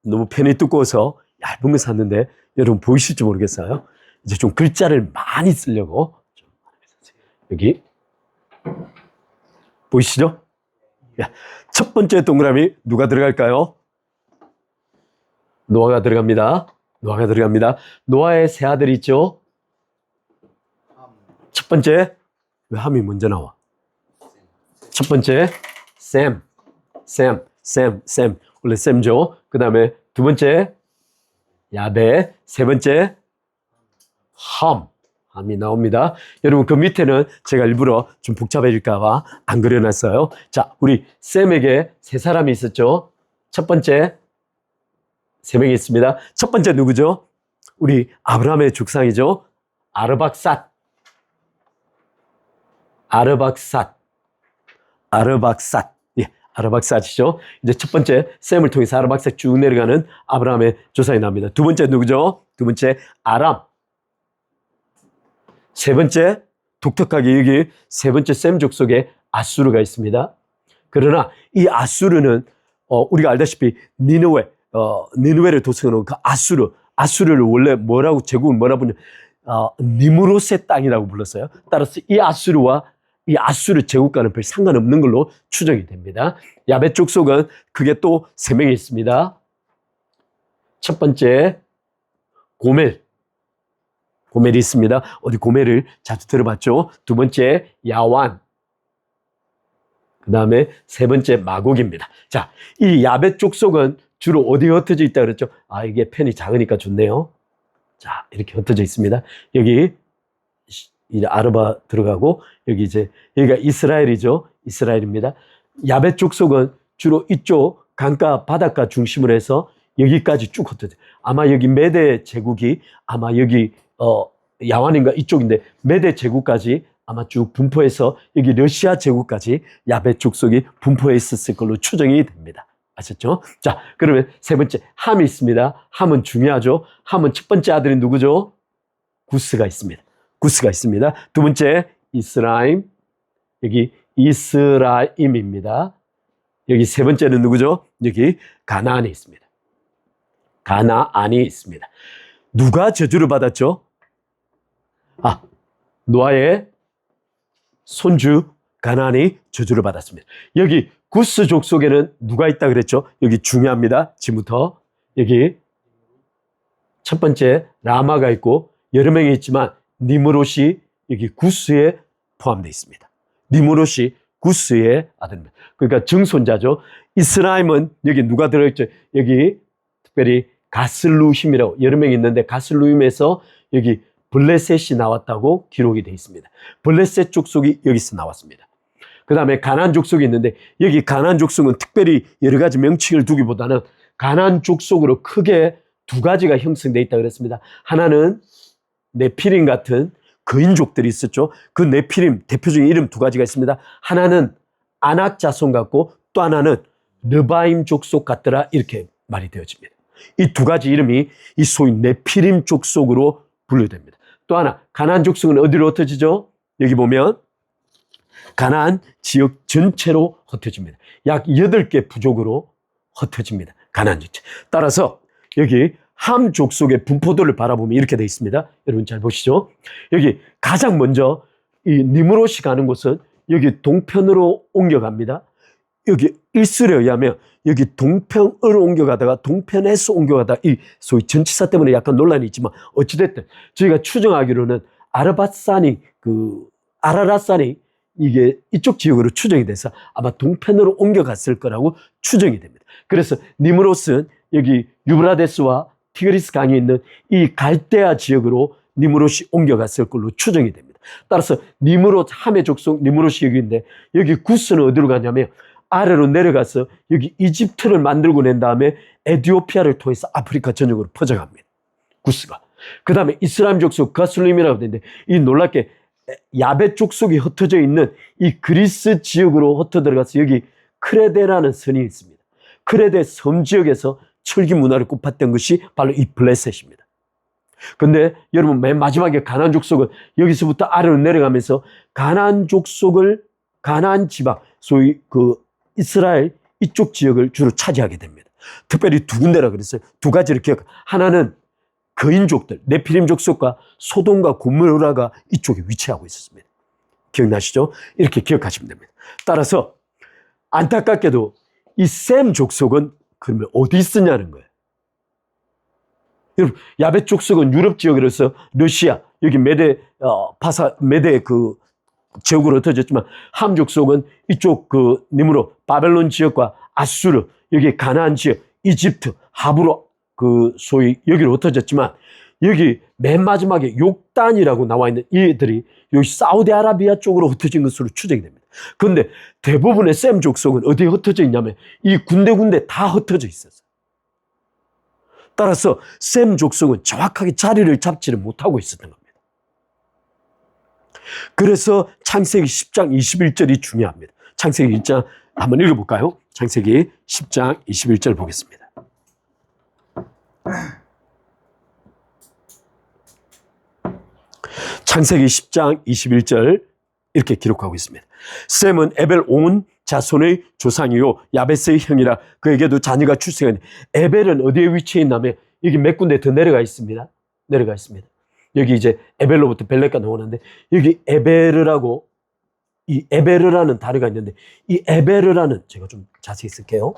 너무 펜이 두꺼워서 얇은 거 샀는데 여러분 보이실지 모르겠어요. 이제 좀 글자를 많이 쓰려고. 여기 보이시죠? 첫 번째 동그라미 누가 들어갈까요? 노아가 들어갑니다. 노아가 들어갑니다. 노아의 세 아들이 있죠? 첫 번째, 왜 함이 먼저 나와? 첫 번째, 샘. 원래 샘죠. 그 다음에 두 번째, 야베. 세 번째, 함이 나옵니다. 여러분, 그 밑에는 제가 일부러 좀 복잡해질까봐 안 그려놨어요. 자, 우리 샘에게 세 사람이 있었죠. 첫 번째, 세 명이 있습니다. 첫 번째 누구죠? 우리 아브라함의 죽상이죠. 아르박삿. 예, 아르박삿이죠. 이제 첫 번째 셈을 통해서 아르박삿 쭉 내려가는 아브라함의 조상이 나옵니다. 두 번째 누구죠? 두 번째 아람. 세 번째, 독특하게 여기 세 번째 셈 족속에 아수르가 있습니다. 그러나 이 아수르는 우리가 알다시피 니느웨를 도성해놓은 그 아수르를 원래 뭐라고 제국을 뭐라 부르냐, 니무롯의 땅이라고 불렀어요. 따라서 이 아수르 제국과는 별 상관없는 걸로 추정이 됩니다. 야벳 족속은 그게 또 세 명이 있습니다. 첫 번째 고멜이 있습니다. 어디 고멜을 자주 들어봤죠? 두 번째 야완. 그 다음에 세 번째 마곡입니다. 자, 이 야벳 족속은 주로 어디에 흩어져 있다 그랬죠? 이게 펜이 작으니까 좋네요. 자, 이렇게 흩어져 있습니다. 여기 아르바 들어가고 여기 여기가 이스라엘이죠. 이스라엘입니다. 야벳 족속은 주로 이쪽 강가 바닷가 중심으로 해서 여기까지 쭉 흩어져. 아마 여기 메대 제국이 아마 여기 야완인가 이쪽인데 메대 제국까지 아마 쭉 분포해서 여기 러시아 제국까지 야벳 족속이 분포해 있었을 걸로 추정이 됩니다. 아셨죠? 자, 그러면 세 번째 함이 있습니다. 함은 중요하죠. 함은 첫 번째 아들이 누구죠? 구스가 있습니다. 두 번째 이스라임, 여기 이스라임입니다. 여기 세 번째는 누구죠? 여기 가나안이 있습니다. 누가 저주를 받았죠? 노아의 손주 가나안이 저주를 받았습니다. 여기 구스 족속에는 누가 있다 그랬죠? 여기 중요합니다. 지금부터 여기 첫 번째 라마가 있고 여러 명이 있지만 니므롯이 여기 구스에 포함되어 있습니다. 니므롯이 구스의 아들입니다. 그러니까 증손자죠. 이스라임은 여기 누가 들어있죠? 여기 특별히 가슬루힘이라고 여러 명이 있는데 가슬루힘에서 여기 블레셋이 나왔다고 기록이 되어 있습니다. 블레셋 족속이 여기서 나왔습니다. 그 다음에 가나안 족속이 있는데 여기 가나안 족속은 특별히 여러 가지 명칭을 두기보다는 가나안 족속으로 크게 두 가지가 형성되어 있다고 그랬습니다. 하나는 네피림 같은 거인족들이 있었죠. 그 네피림 대표적인 이름 두 가지가 있습니다. 하나는 아낙 자손 같고 또 하나는 르바임 족속 같더라 이렇게 말이 되어집니다. 이 두 가지 이름이 이 소위 네피림 족속으로 분류됩니다. 또 하나 가나안 족속은 어디로 흩어지죠? 여기 보면 가나안 지역 전체로 흩어집니다. 약 8개 부족으로 흩어집니다. 가나안 전체. 따라서 여기 함 족속의 분포도를 바라보면 이렇게 되어 있습니다. 여러분 잘 보시죠. 여기 가장 먼저 이 니므롯이 가는 곳은 여기 동편으로 옮겨갑니다. 여기 일설에 의하면 여기 동편으로 옮겨가다가 동편에서 옮겨가다 이 소위 전치사 때문에 약간 논란이 있지만 어찌됐든 저희가 추정하기로는 아라랏산이 이게 이쪽 지역으로 추정이 돼서 아마 동편으로 옮겨갔을 거라고 추정이 됩니다. 그래서 니므롯은 여기 유브라데스와 티그리스 강이 있는 이 갈대아 지역으로 니므롯이 옮겨갔을 걸로 추정이 됩니다. 따라서 니므롯 함의 족속 니므롯이 여기인데 여기 구스는 어디로 가냐면 아래로 내려가서 여기 이집트를 만들고 낸 다음에 에티오피아를 통해서 아프리카 전역으로 퍼져갑니다. 구스가. 그 다음에 이스라임 족속 가슬림이라고 되는데 이 놀랍게 야벳 족속이 흩어져 있는 이 그리스 지역으로 흩어 들어가서 여기 크레데라는 선이 있습니다. 크레데 섬 지역에서 철기 문화를 꽃팠던 것이 바로 이 블레셋입니다. 근데 여러분 맨 마지막에 가나안 족속은 여기서부터 아래로 내려가면서 가나안 지방 소위 그 이스라엘 이쪽 지역을 주로 차지하게 됩니다. 특별히 두 군데라 그랬어요. 두 가지를 기억. 하나는 거인족들, 네피림 족속과 소돔과 고모라가 이쪽에 위치하고 있었습니다. 기억나시죠? 이렇게 기억하시면 됩니다. 따라서 안타깝게도 이 셈 족속은 그러면 어디 있었냐는 거예요. 여러분, 야벳 족속은 유럽 지역으로서 러시아, 여기 메대 그 지역으로 흩어졌지만 함 족속은 이쪽 그 니므로 바벨론 지역과 아수르, 여기 가나안 지역, 이집트, 하브로 그 소위 여기로 흩어졌지만 여기 맨 마지막에 욕단이라고 나와 있는 이들이 여기 사우디아라비아 쪽으로 흩어진 것으로 추정이 됩니다. 그런데 대부분의 셈 족속은 어디에 흩어져 있냐면 이 군데군데 다 흩어져 있었어요. 따라서 셈 족속은 정확하게 자리를 잡지를 못하고 있었던 겁니다. 그래서 창세기 10장 21절이 중요합니다. 창세기 1장 한번 읽어볼까요? 창세기 10장 21절 보겠습니다. 창세기 10장 21절 이렇게 기록하고 있습니다. 셈은 에벨 온 자손의 조상이요 야베스의 형이라 그에게도 자녀가 출생하니 에벨은 어디에 위치해 있냐면 여기 몇 군데 더 내려가 있습니다. 여기 이제 에벨로부터 벨렉가 나오는데 여기 에베르라고 이 에베르라는 단어가 있는데 이 에베르라는 제가 좀 자세히 쓸게요.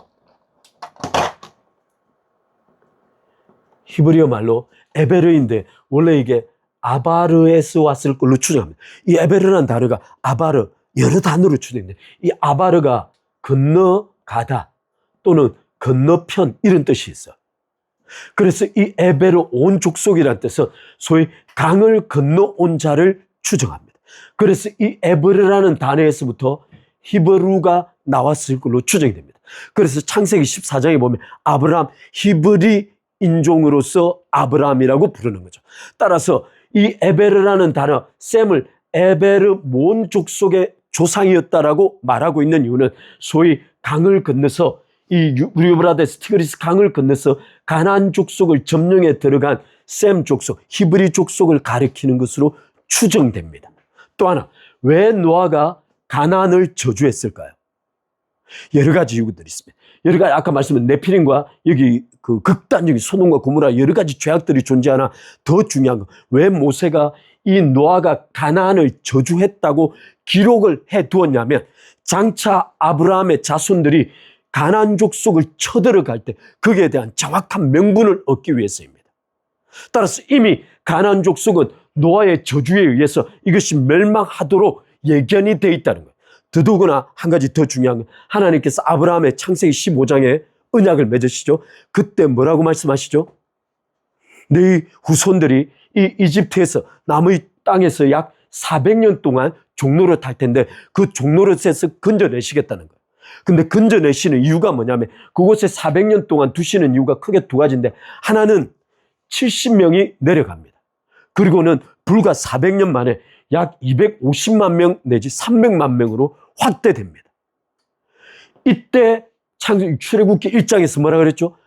히브리어 말로 에베르인데 원래 이게 아바르에서 왔을 걸로 추정합니다. 이 에베르라는 단어가 아바르 여러 단어로 추정됩니다. 이 아바르가 건너가다 또는 건너편 이런 뜻이 있어요. 그래서 이 에베르 온 족속이라는 뜻은 소위 강을 건너온 자를 추정합니다. 그래서 이 에베르라는 단어에서부터 히브루가 나왔을 걸로 추정이 됩니다. 그래서 창세기 14장에 보면 아브라함 히브리 인종으로서 아브라함이라고 부르는 거죠. 따라서 이 에베르라는 단어 셈을 에베르 몬 족속의 조상이었다라고 말하고 있는 이유는 소위 강을 건너서 이 유브라데스 티그리스 강을 건너서 가나안 족속을 점령해 들어간 셈 족속, 히브리 족속을 가리키는 것으로 추정됩니다. 또 하나, 왜 노아가 가나안을 저주했을까요? 여러 가지 이유들이 있습니다. 여러 가지 아까 말씀드린 네피림과 여기 그 극단적인 소돔과 고모라 여러 가지 죄악들이 존재하나 더 중요한 건 왜 모세가 이 노아가 가나안을 저주했다고 기록을 해 두었냐면 장차 아브라함의 자손들이 가나안 족속을 쳐들어갈 때 거기에 대한 정확한 명분을 얻기 위해서입니다. 따라서 이미 가나안 족속은 노아의 저주에 의해서 이것이 멸망하도록 예견이 되어 있다는 거예요. 더더구나 한 가지 더 중요한 건 하나님께서 아브라함의 창세기 15장에 언약을 맺으시죠. 그때 뭐라고 말씀하시죠? 너희 후손들이 이 이집트에서 남의 땅에서 약 400년 동안 종노릇 할 텐데 그 종노릇에서 건져내시겠다는 거예요. 근데 건져내시는 이유가 뭐냐면 그곳에 400년 동안 두시는 이유가 크게 두 가지인데 하나는 70명이 내려갑니다. 그리고는 불과 400년 만에 약 250만 명 내지 300만 명으로 확대됩니다. 이때 출애굽기 1장에서 뭐라 그랬죠?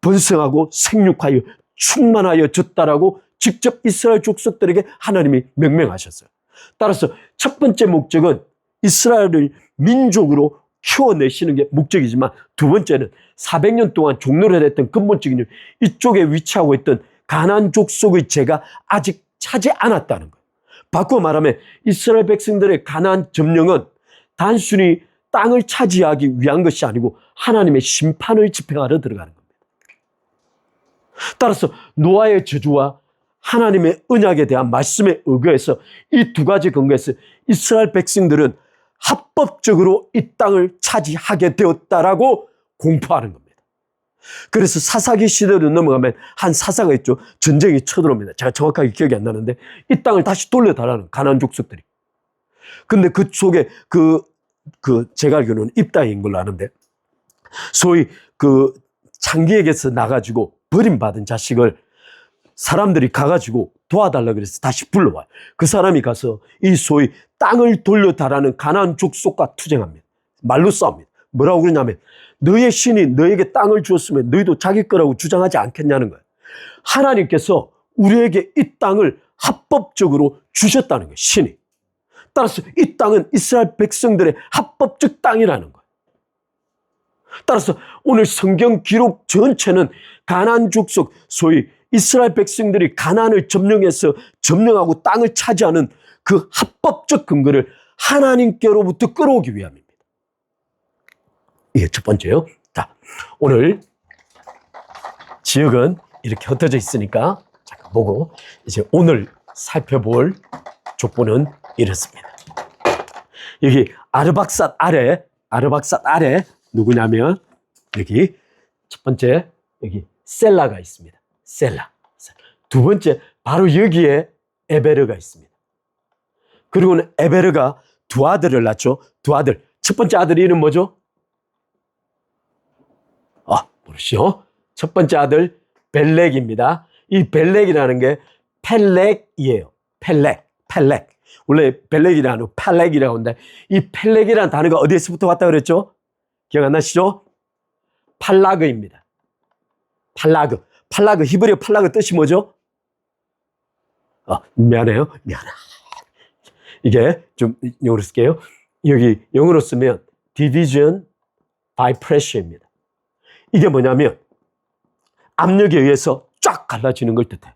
번성하고 생육하여 충만하여 졌다라고 직접 이스라엘 족속들에게 하나님이 명령하셨어요. 따라서 첫 번째 목적은 이스라엘을 민족으로 키워내시는 게 목적이지만 두 번째는 400년 동안 종노릇 했던 근본적인 이유, 이쪽에 위치하고 있던 가나안 족속의 죄가 아직 차지 않았다는 거예요. 바꿔 말하면 이스라엘 백성들의 가나안 점령은 단순히 땅을 차지하기 위한 것이 아니고 하나님의 심판을 집행하러 들어가는 겁니다. 따라서 노아의 저주와 하나님의 언약에 대한 말씀에 의거해서 이 두 가지 근거에서 이스라엘 백성들은 합법적으로 이 땅을 차지하게 되었다라고 공포하는 겁니다. 그래서 사사기 시대로 넘어가면 한 사사가 있죠. 전쟁이 쳐들어옵니다. 제가 정확하게 기억이 안 나는데 이 땅을 다시 돌려달라는 가나안 족속들이. 근데 그 속에 제가 알기로는 입다인 걸로 아는데 소위 그 창기에게서 나가지고 버림받은 자식을 사람들이 가가지고 도와달라 그래서 다시 불러와요. 그 사람이 가서 이 소위 땅을 돌려달라는 가나안 족속과 투쟁합니다. 말로 싸웁니다. 뭐라고 그러냐면 너의 신이 너에게 땅을 주었으면 너희도 자기 거라고 주장하지 않겠냐는 거예요. 하나님께서 우리에게 이 땅을 합법적으로 주셨다는 거예요. 신이. 따라서 이 땅은 이스라엘 백성들의 합법적 땅이라는 거예요. 따라서 오늘 성경 기록 전체는 가나안 족속, 소위 이스라엘 백성들이 가나안을 점령하고 땅을 차지하는 그 합법적 근거를 하나님께로부터 끌어오기 위함입니다. 이게 첫 번째요. 자, 오늘 지역은 이렇게 흩어져 있으니까 잠깐 보고 이제 오늘 살펴볼 족보는 이렇습니다. 여기 아르박삿 아래 누구냐면 여기 첫 번째 여기 셀라가 있습니다. 셀라. 두 번째 바로 여기에 에베르가 있습니다. 그리고는 에베르가 두 아들을 낳죠. 두 아들. 첫 번째 아들 이름 뭐죠? 모르시죠? 첫 번째 아들 벨렉입니다. 이 벨렉이라는 게 펠렉이에요. 펠렉. 원래 벨렉이라 아니고 팔렉이라고 하는데 이 펠렉이라는 단어가 어디에서부터 왔다 그랬죠? 기억 안 나시죠? 팔라그입니다. 팔라그. 히브리어 팔라그 뜻이 뭐죠? 미안해요. 이게 좀 영어로 쓸게요. 여기 영어로 쓰면 division by pressure입니다. 이게 뭐냐면 압력에 의해서 쫙 갈라지는 걸 뜻해요.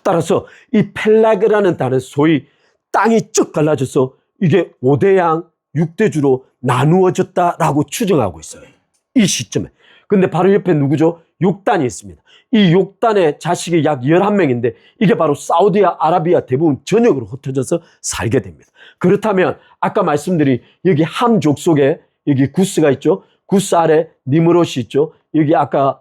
따라서 이 펠라그라는 단어, 소위 땅이 쭉 갈라져서 이게 5대양 6대주로 나누어졌다라고 추정하고 있어요. 이 시점에. 근데 바로 옆에 누구죠? 욕단이 있습니다. 이 욕단의 자식이 약 11명인데 이게 바로 사우디아라비아 대부분 전역으로 흩어져서 살게 됩니다. 그렇다면 아까 말씀드린 여기 함 족속에 여기 구스가 있죠. 구스 아래 니므롯이 있죠. 여기 아까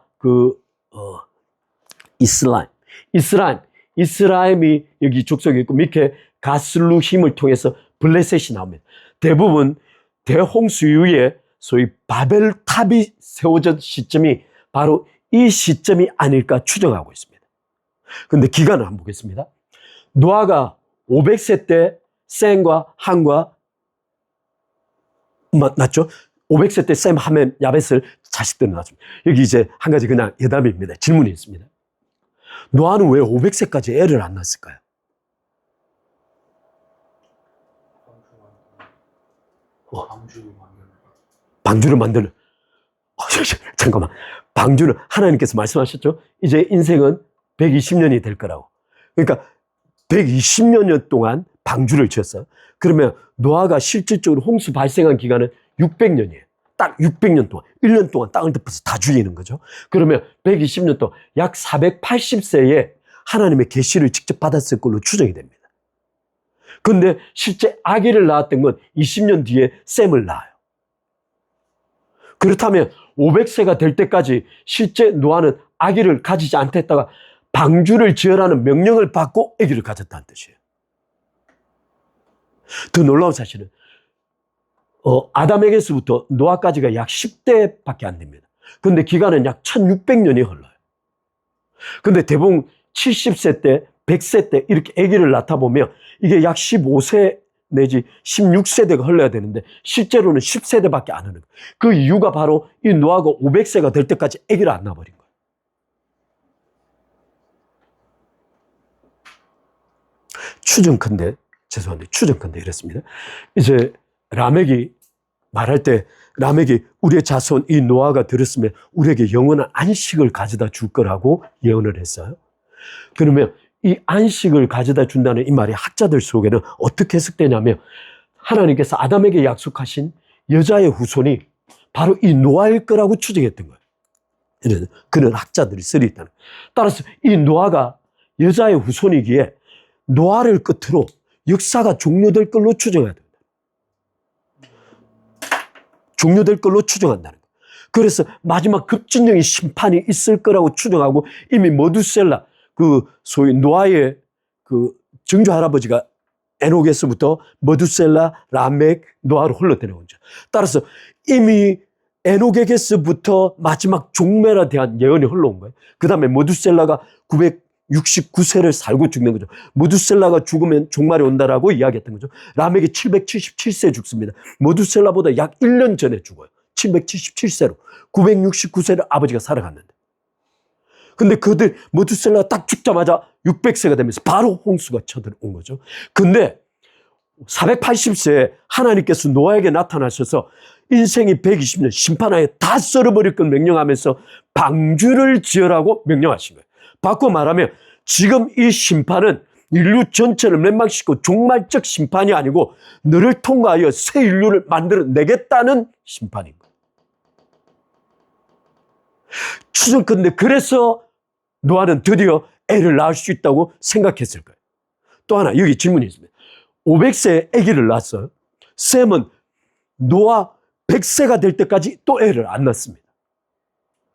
이스라임이 여기 족속에 있고 밑에 가슬루 힘을 통해서 블레셋이 나옵니다. 대부분 대홍수 이후에 소위 바벨탑이 세워진 시점이 바로 이 시점이 아닐까 추정하고 있습니다. 그런데 기간을 한번 보겠습니다. 노아가 500세 때 셈과 함과 맞죠? 500세 때 셈, 함, 야벳을 자식들을 낳았습니다. 여기 이제 한 가지 그냥 예답입니다. 질문이 있습니다. 노아는 왜 500세까지 애를 안 낳았을까요? 방주를 만드는. 잠깐만. 방주는 하나님께서 말씀하셨죠? 이제 인생은 120년이 될 거라고. 그러니까 120년 동안 방주를 지었어요. 그러면 노아가 실질적으로 홍수 발생한 기간은 600년이에요. 딱 600년 동안, 1년 동안 땅을 덮어서 다 죽이는 거죠. 그러면 120년 동안 약 480세에 하나님의 계시를 직접 받았을 걸로 추정이 됩니다. 그런데 실제 아기를 낳았던 건 20년 뒤에 셈을 낳아요. 그렇다면 500세가 될 때까지 실제 노아는 아기를 가지지 않겠다가 방주를 지으라는 명령을 받고 아기를 가졌다는 뜻이에요. 더 놀라운 사실은 아담에게서부터 노아까지가 약 10대밖에 안 됩니다. 그런데 기간은 약 1600년이 흘러요. 그런데 대부분 70세 때, 100세 때 이렇게 아기를 낳다 보면 이게 약 15세 내지 16세대가 흘러야 되는데 실제로는 10세대밖에 안 하는 거예요. 그 이유가 바로 이 노아가 500세가 될 때까지 아기를 안 낳아버린 거예요. 추정컨대 이랬습니다. 이제 라멕이 말할 때 라멕이 우리의 자손 이 노아가 들었으면 우리에게 영원한 안식을 가져다 줄 거라고 예언을 했어요. 그러면 이 안식을 가져다 준다는 이 말이 학자들 속에는 어떻게 해석되냐면 하나님께서 아담에게 약속하신 여자의 후손이 바로 이 노아일 거라고 추정했던 거예요. 그런 학자들이 쓰리 있다는 거예요. 따라서 이 노아가 여자의 후손이기에 노아를 끝으로 역사가 종료될 걸로 추정해야 됩니다. 종료될 걸로 추정한다는 거예요. 그래서 마지막 급진적인 심판이 있을 거라고 추정하고 이미 머두셀라 소위 노아의 증조 할아버지가 에녹에서부터 머두셀라, 라멕, 노아로 흘러내려온 거죠. 따라서 이미 에녹에게서부터 마지막 종말에 대한 예언이 흘러온 거예요. 그 다음에 머두셀라가 969세를 살고 죽는 거죠. 머두셀라가 죽으면 종말이 온다라고 이야기했던 거죠. 라멕이 777세에 죽습니다. 머두셀라보다 약 1년 전에 죽어요. 777세로. 969세를 아버지가 살아갔는데. 근데 그들 머두셀라가 딱 죽자마자 600세가 되면서 바로 홍수가 쳐들어온 거죠. 근데 480세에 하나님께서 노아에게 나타나셔서 인생이 120년 심판하에 다 썰어버릴 걸 명령하면서 방주를 지으라고 명령하신 거예요. 바꿔 말하면 지금 이 심판은 인류 전체를 멸망시키고 종말적 심판이 아니고 너를 통하여 새 인류를 만들어내겠다는 심판입니다. 추정컨대 그래서 노아는 드디어 애를 낳을 수 있다고 생각했을 거예요. 또 하나 여기 질문이 있습니다. 500세에 아기를 낳았어요. 셈은 노아 100세가 될 때까지 또 애를 안 낳습니다.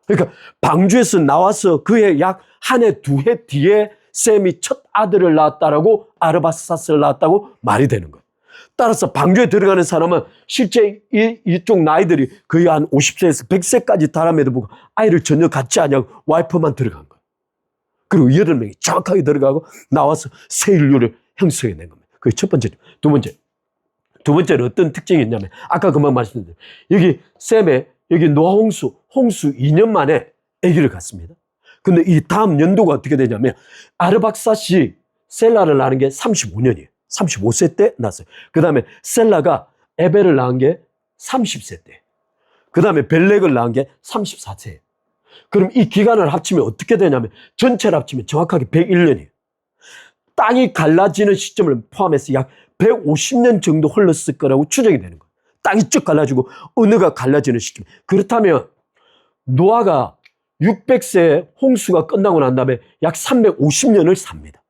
그러니까 방주에서 나와서 그의 약 한 해, 두 해 뒤에 셈이 첫 아들을 낳았다라고 아르박사스를 낳았다고 말이 되는 거예요. 따라서 방주에 들어가는 사람은 실제 이쪽 나이들이 거의 한 50세에서 100세까지 달함에도 불구하고 아이를 전혀 갖지 않냐고 와이프만 들어간 거예요. 그리고 8명이 정확하게 들어가고 나와서 새 인류를 형성해낸 겁니다. 그게 첫 번째. 두 번째는 어떤 특징이 있냐면 아까 금방 말씀드린 여기 셈의 여기 노아 홍수 2년 만에 아기를 갖습니다. 근데 이 다음 연도가 어떻게 되냐면 아르박사시 셀라를 낳은 게 35년이에요. 35세 때 낳았어요. 그 다음에 셀라가 에벨을 낳은 게 30세 때. 그 다음에 벨렉을 낳은 게 34세예요. 그럼 이 기간을 합치면 어떻게 되냐면 전체를 합치면 정확하게 101년이에요. 땅이 갈라지는 시점을 포함해서 약 150년 정도 흘렀을 거라고 추정이 되는 거예요. 땅이 쭉 갈라지고 언어가 갈라지는 시점. 그렇다면 노아가 600세에 홍수가 끝나고 난 다음에 약 350년을 삽니다.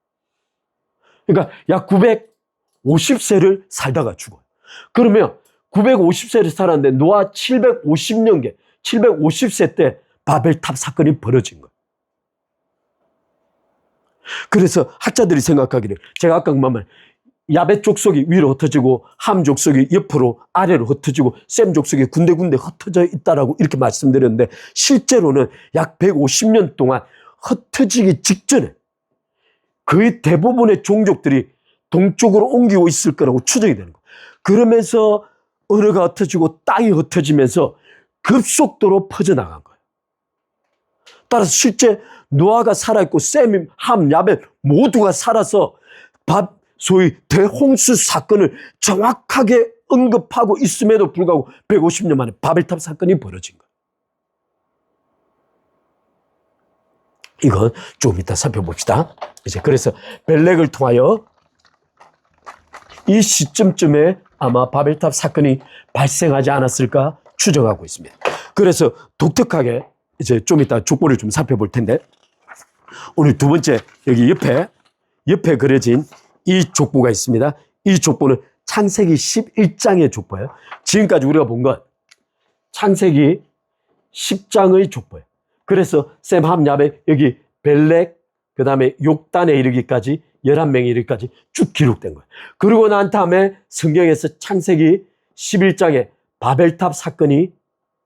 그러니까 약 950세를 살다가 죽어요. 그러면 950세를 살았는데 노아 750년계, 750세 때 바벨탑 사건이 벌어진 거예요. 그래서 학자들이 생각하기를 제가 아까 그 말 야벳 족속이 위로 흩어지고 함 족속이 옆으로 아래로 흩어지고 셈 족속이 군데군데 흩어져 있다라고 이렇게 말씀드렸는데 실제로는 약 150년 동안 흩어지기 직전에 거의 대부분의 종족들이 동쪽으로 옮기고 있을 거라고 추정이 되는 거예요. 그러면서 언어가 흩어지고 땅이 흩어지면서 급속도로 퍼져나간 거예요. 따라서 실제 노아가 살아있고 셈, 함, 야벳 모두가 살아서 소위 대홍수 사건을 정확하게 언급하고 있음에도 불구하고 150년 만에 바벨탑 사건이 벌어진 거예요. 이건 좀 이따 살펴봅시다. 이제 그래서 벨렉을 통하여 이 시점쯤에 아마 바벨탑 사건이 발생하지 않았을까 추정하고 있습니다. 그래서 독특하게 이제 좀 이따 족보를 좀 살펴볼 텐데 오늘 두 번째 여기 옆에 그려진 이 족보가 있습니다. 이 족보는 창세기 11장의 족보예요. 지금까지 우리가 본 건 창세기 10장의 족보예요. 그래서 셈, 함, 야벳, 여기 벨렉, 그 다음에 욕단에 이르기까지 11명에 이르기까지 쭉 기록된 거예요. 그러고 난 다음에 성경에서 창세기 11장에 바벨탑 사건이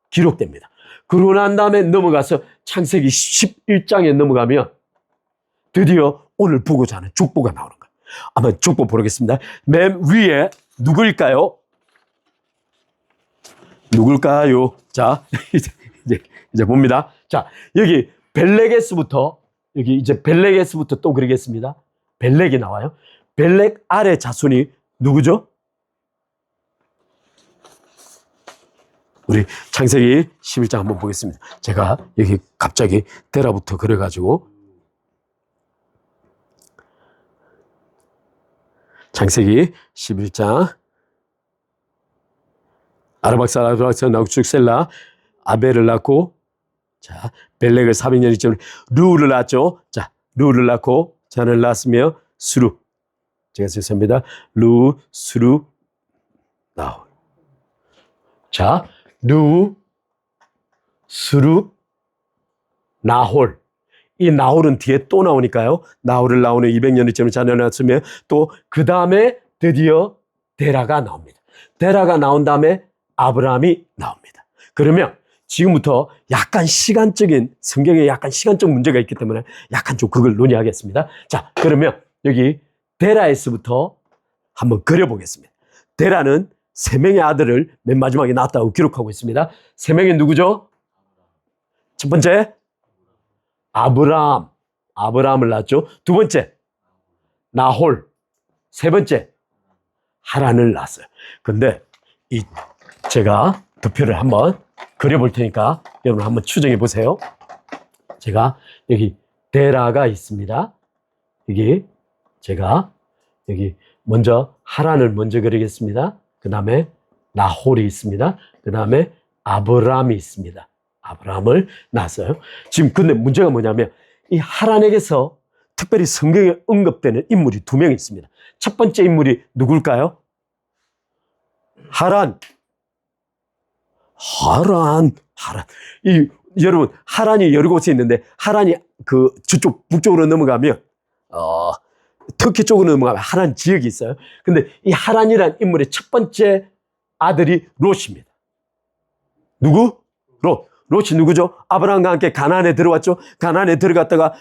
기록됩니다. 그러고 난 다음에 넘어가서 창세기 11장에 넘어가면 드디어 오늘 보고자 하는 족보가 나오는 거예요. 한번 족보 보겠습니다. 맨 위에 누구일까요? 누굴까요? 자, 이제 봅니다. 자, 여기 벨렉에서부터 또 그리겠습니다. 벨렉이 나와요. 벨렉 아래 자손이 누구죠? 우리 창세기 11장 한번 보겠습니다. 제가 여기 갑자기 데라부터 그래가지고 창세기 11장 아르박사 나우축 셀라 아벨을 낳고 자 벨렉을 400년 이쯤 루를 낳았죠. 자 루를 낳고 자를 낳았으며 수루 제가 쓰겠습니다. 루 수루 나홀 자 루 수루 나홀 이 나홀은 뒤에 또 나오니까요. 나홀을 나오는 200년이쯤 자녀를 낳았으며 또 그 다음에 드디어 데라가 나옵니다. 데라가 나온 다음에 아브라함이 나옵니다. 그러면 지금부터 약간 성경에 약간 시간적 문제가 있기 때문에 약간 좀 그걸 논의하겠습니다. 자, 그러면 여기 데라에서부터 한번 그려보겠습니다. 데라는 3명의 아들을 맨 마지막에 낳았다고 기록하고 있습니다. 3명이 누구죠? 첫 번째, 아브라함을 낳았죠. 두 번째, 나홀. 세 번째, 하란을 낳았어요. 근데 제가 득표를 한번 그려볼 테니까 여러분 한번 추정해 보세요. 제가 여기 데라가 있습니다. 여기 제가 여기 먼저 하란을 먼저 그리겠습니다. 그 다음에 나홀이 있습니다. 그 다음에 아브람이 있습니다. 아브람을 놨어요. 지금 근데 문제가 뭐냐면 이 하란에게서 특별히 성경에 언급되는 인물이 2명 있습니다. 첫 번째 인물이 누굴까요? 하란. 여러분, 하란이 여러 곳에 있는데, 하란이 저쪽 북쪽으로 넘어가면, 터키 쪽으로 넘어가면 하란 지역이 있어요. 근데 이 하란이라는 인물의 첫 번째 아들이 롯입니다. 누구? 롯. 롯이 누구죠? 아브라함과 함께 가나안에 들어왔죠. 가나안에 들어갔다가,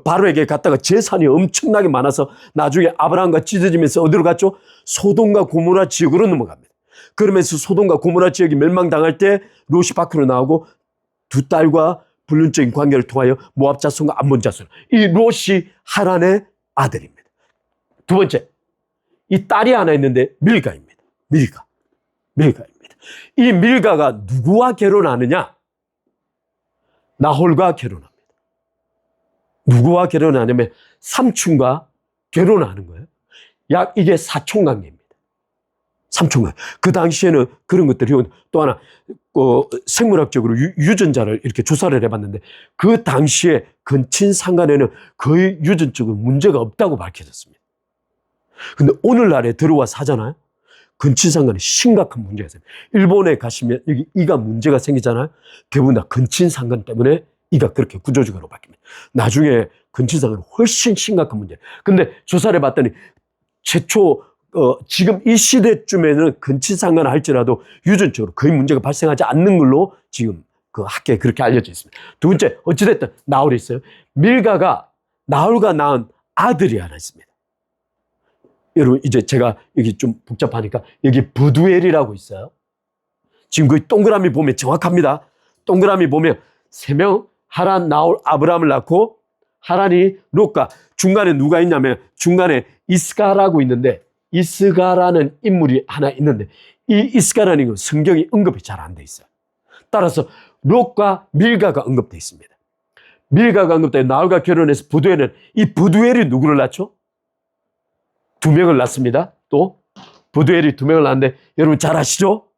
바로에게 갔다가 재산이 엄청나게 많아서 나중에 아브라함과 찢어지면서 어디로 갔죠? 소돔과 고모라 지역으로 넘어갑니다. 그러면서 소돔과 고모라 지역이 멸망당할 때 롯이 밖으로 나오고 2딸과 불륜적인 관계를 통하여 모압 자손과 암몬 자손. 이 롯이 하란의 아들입니다. 2번째, 이 딸이 하나 있는데 밀가입니다. 밀가입니다. 이 밀가가 누구와 결혼하느냐? 나홀과 결혼합니다. 누구와 결혼하냐면 삼촌과 결혼하는 거예요. 약 이게 사촌관계입니다. 삼촌관계. 그 당시에는 그런 것들이 또 하나 생물학적으로 유전자를 이렇게 조사를 해봤는데 그 당시에 근친상간에는 거의 유전적으로 문제가 없다고 밝혀졌습니다. 근데 오늘날에 들어와서 하잖아요. 근친상간에 심각한 문제가 있어요. 일본에 가시면 여기 이가 문제가 생기잖아요. 대부분 다 근친상간 때문에 이가 그렇게 구조적으로 바뀝니다. 나중에 근친상간은 훨씬 심각한 문제예요. 근데 조사를 해봤더니 최초 지금 이 시대쯤에는 근친상간을 할지라도 유전적으로 거의 문제가 발생하지 않는 걸로 지금 그 학계에 그렇게 알려져 있습니다. 2번째, 어찌됐든 나홀이 있어요. 밀가가 나홀과 낳은 아들이 하나 있습니다. 여러분, 이제 제가 여기 좀 복잡하니까 여기 부두엘이라고 있어요. 지금 그 동그라미 보면 정확합니다. 동그라미 보면 3명, 하란, 나홀, 아브람을 낳고 하란이 롯과 중간에 누가 있냐면 중간에 이스가라고 있는데 이스가라는 인물이 하나 있는데 이 이스가라는 건 성경이 언급이 잘 안 돼 있어요. 따라서 롯과 밀가가 언급되어 있습니다. 밀가가 언급되어 나홀과 결혼해서 부두엘은 이 부두엘이 누구를 낳죠? 2명을 낳습니다. 또 부두엘이 2명을 낳는데 여러분 잘 아시죠?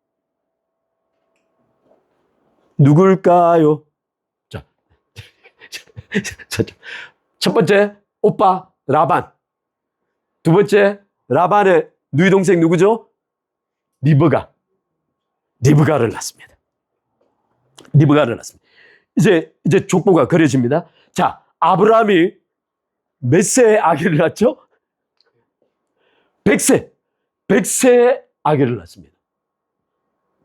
누굴까요? 자, 첫 번째 오빠 라반, 2번째 라반의 누이 동생 누구죠? 리브가를 낳습니다. 이제 족보가 그려집니다. 자, 아브라함이 몇 세에 아기를 낳죠? 100세에 아기를 낳습니다.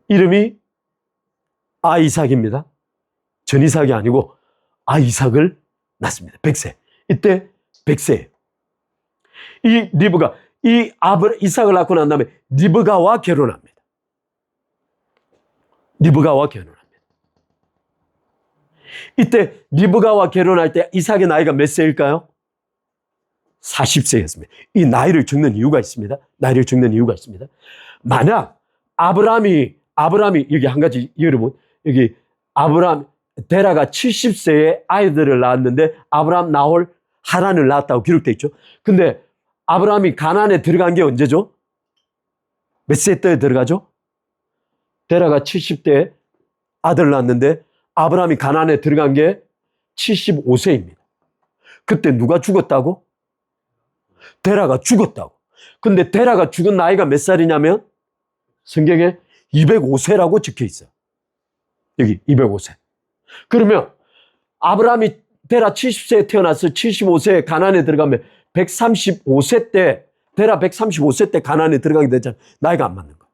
이름이 아이삭입니다. 전이삭이 아니고 아이삭을 낳습니다. 100세. 이때 100세예요. 이 리브가 이삭을 낳고 난 다음에 리브가와 결혼합니다. 이때 리브가와 결혼할 때 이삭의 나이가 몇 세일까요? 40세였습니다. 이 나이를 적는 이유가 있습니다. 만약 아브라함이 여기 한 가지 여러분 여기 데라가 70세에 아이들을 낳았는데 아브라함, 나홀, 하란을 낳았다고 기록되어 있죠. 근데 아브라함이 가나안에 들어간 게 언제죠? 몇 세 때 들어가죠? 데라가 70대에 아들을 낳았는데 아브라함이 가나안에 들어간 게 75세입니다. 그때 누가 죽었다고? 데라가 죽었다고. 근데 데라가 죽은 나이가 몇 살이냐면 성경에 205세라고 적혀 있어요. 여기 205세. 그러면 아브라함이 데라 70세에 태어나서 75세에 가나안에 들어가면 135세 때 데라 135세 때 가나안에 들어가게 되잖아요. 나이가 안 맞는 거예요.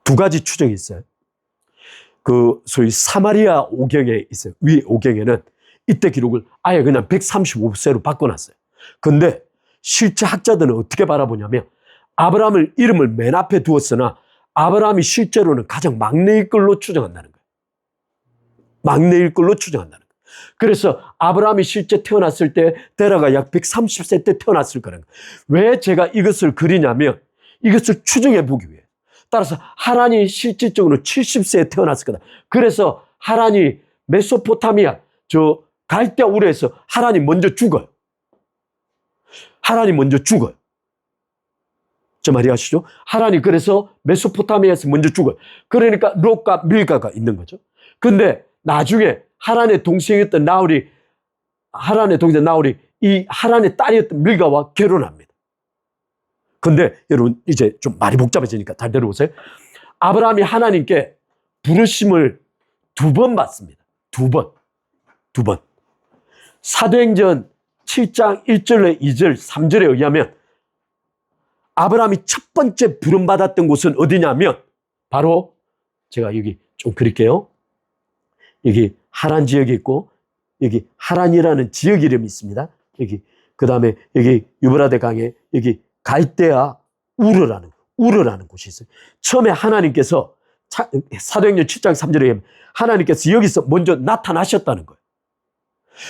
2가지 추정이 있어요. 그 소위 사마리아 오경에 있어요. 위 오경에는 이때 기록을 아예 그냥 135세로 바꿔놨어요. 근데 실제 학자들은 어떻게 바라보냐면 아브라함을 이름을 맨 앞에 두었으나 아브라함이 실제로는 가장 막내일 걸로 추정한다는 거예요. 그래서 아브라함이 실제 태어났을 때 데라가 약 130세 때 태어났을 거라는 거예요. 왜 제가 이것을 그리냐면 이것을 추정해 보기 위해. 따라서 하란이 실질적으로 70세에 태어났을 거다. 그래서 하란이 메소포타미아, 저 갈대아 우르에서 하란이 먼저 죽어요. 하란이 먼저 죽어요. 저 말이 아시죠? 하란이 그래서 메소포타미아에서 먼저 죽어요. 그러니까 롯과 밀가가 있는 거죠. 근데 나중에 하란의 동생이었던 나홀이, 하란의 동생 나홀이 이 하란의 딸이었던 밀가와 결혼합니다. 근데 여러분 이제 좀 말이 복잡해지니까 잘 들어보세요. 아브라함이 하나님께 부르심을 2번 받습니다. 2번. 사도행전 7장 1절에 2절, 3절에 의하면 아브라함이 첫 번째 부름받았던 곳은 어디냐면 바로 제가 여기 좀 그릴게요. 여기 하란 지역이 있고 여기 하란이라는 지역 이름이 있습니다. 여기 그 다음에 여기 유브라데 강에 여기 갈대아 우르라는 곳이 있어요. 처음에 하나님께서 사도행전 7장 3절에 의하면 하나님께서 여기서 먼저 나타나셨다는 거예요.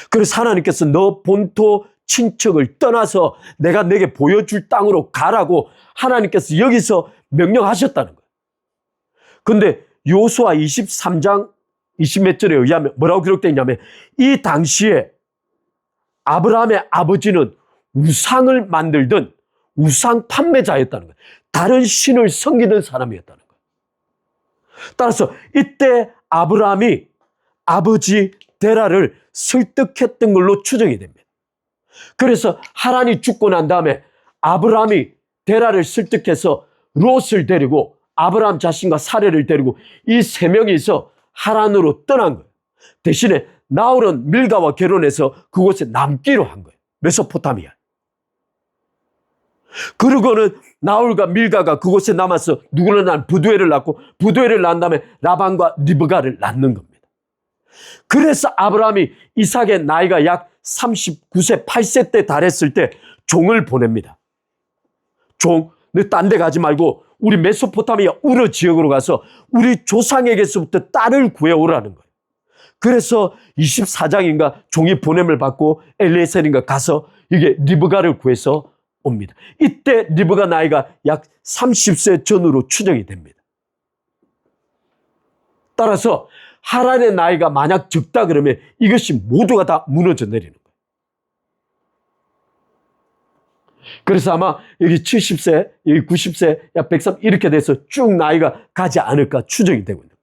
그래서 하나님께서 너 본토 친척을 떠나서 내가 내게 보여줄 땅으로 가라고 하나님께서 여기서 명령하셨다는 거예요. 근데 요수아 23장 20몇 절에 의하면 뭐라고 기록되어 있냐면 이 당시에 아브라함의 아버지는 우상을 만들던 우상 판매자였다는 거예요. 다른 신을 섬기던 사람이었다는 거예요. 따라서 이때 아브라함이 아버지 데라를 설득했던 걸로 추정이 됩니다. 그래서 하란이 죽고 난 다음에 아브라함이 데라를 설득해서 롯을 데리고 아브라함 자신과 사레를 데리고 이 3명이서 하란으로 떠난 거예요. 대신에 나홀은 밀가와 결혼해서 그곳에 남기로 한 거예요. 메소포타미아. 그러고는 나홀과 밀가가 그곳에 남아서 누구를 낳은 부두엘을 낳고 부두엘을 낳은 다음에 라반과 리브가를 낳는 겁니다. 그래서 아브라함이 이삭의 나이가 약 39세, 8세 때 달했을 때 종을 보냅니다. 종, 너 딴 데 가지 말고 우리 메소포타미아 우르 지역으로 가서 우리 조상에게서부터 딸을 구해오라는 거예요. 그래서 24장인가 종이 보냄을 받고 엘리에셀인가 가서 이게 리브가를 구해서 옵니다. 이때 리브가 나이가 약 30세 전후로 추정이 됩니다. 따라서 하란의 나이가 만약 적다 그러면 이것이 모두가 다 무너져 내리는 거예요. 그래서 아마 여기 70세, 여기 90세, 약 103 이렇게 돼서 쭉 나이가 가지 않을까 추정이 되고 있는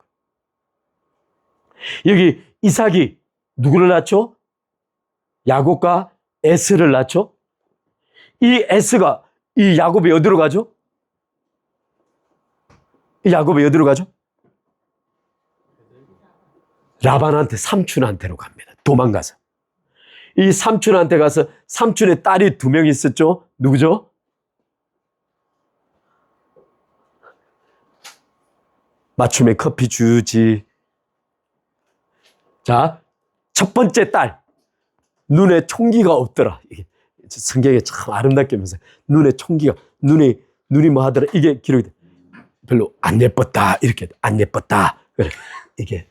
거예요. 여기 이삭이 누구를 낳죠? 야곱과 에스를 낳죠? 이 에스가 이 야곱이 어디로 가죠? 이 야곱이 어디로 가죠? 라반한테 삼촌한테로 갑니다. 도망가서. 이 삼촌한테 가서 삼촌의 딸이 2명 있었죠? 누구죠? 맞춤에 커피 주지. 자, 첫 번째 딸. 눈에 총기가 없더라. 이게 성경에 참 아름답게 하면서 눈에 총기가, 눈이 뭐 하더라. 이게 기록이 돼. 별로 안 예뻤다. 이렇게 안 예뻤다. 그래. 이게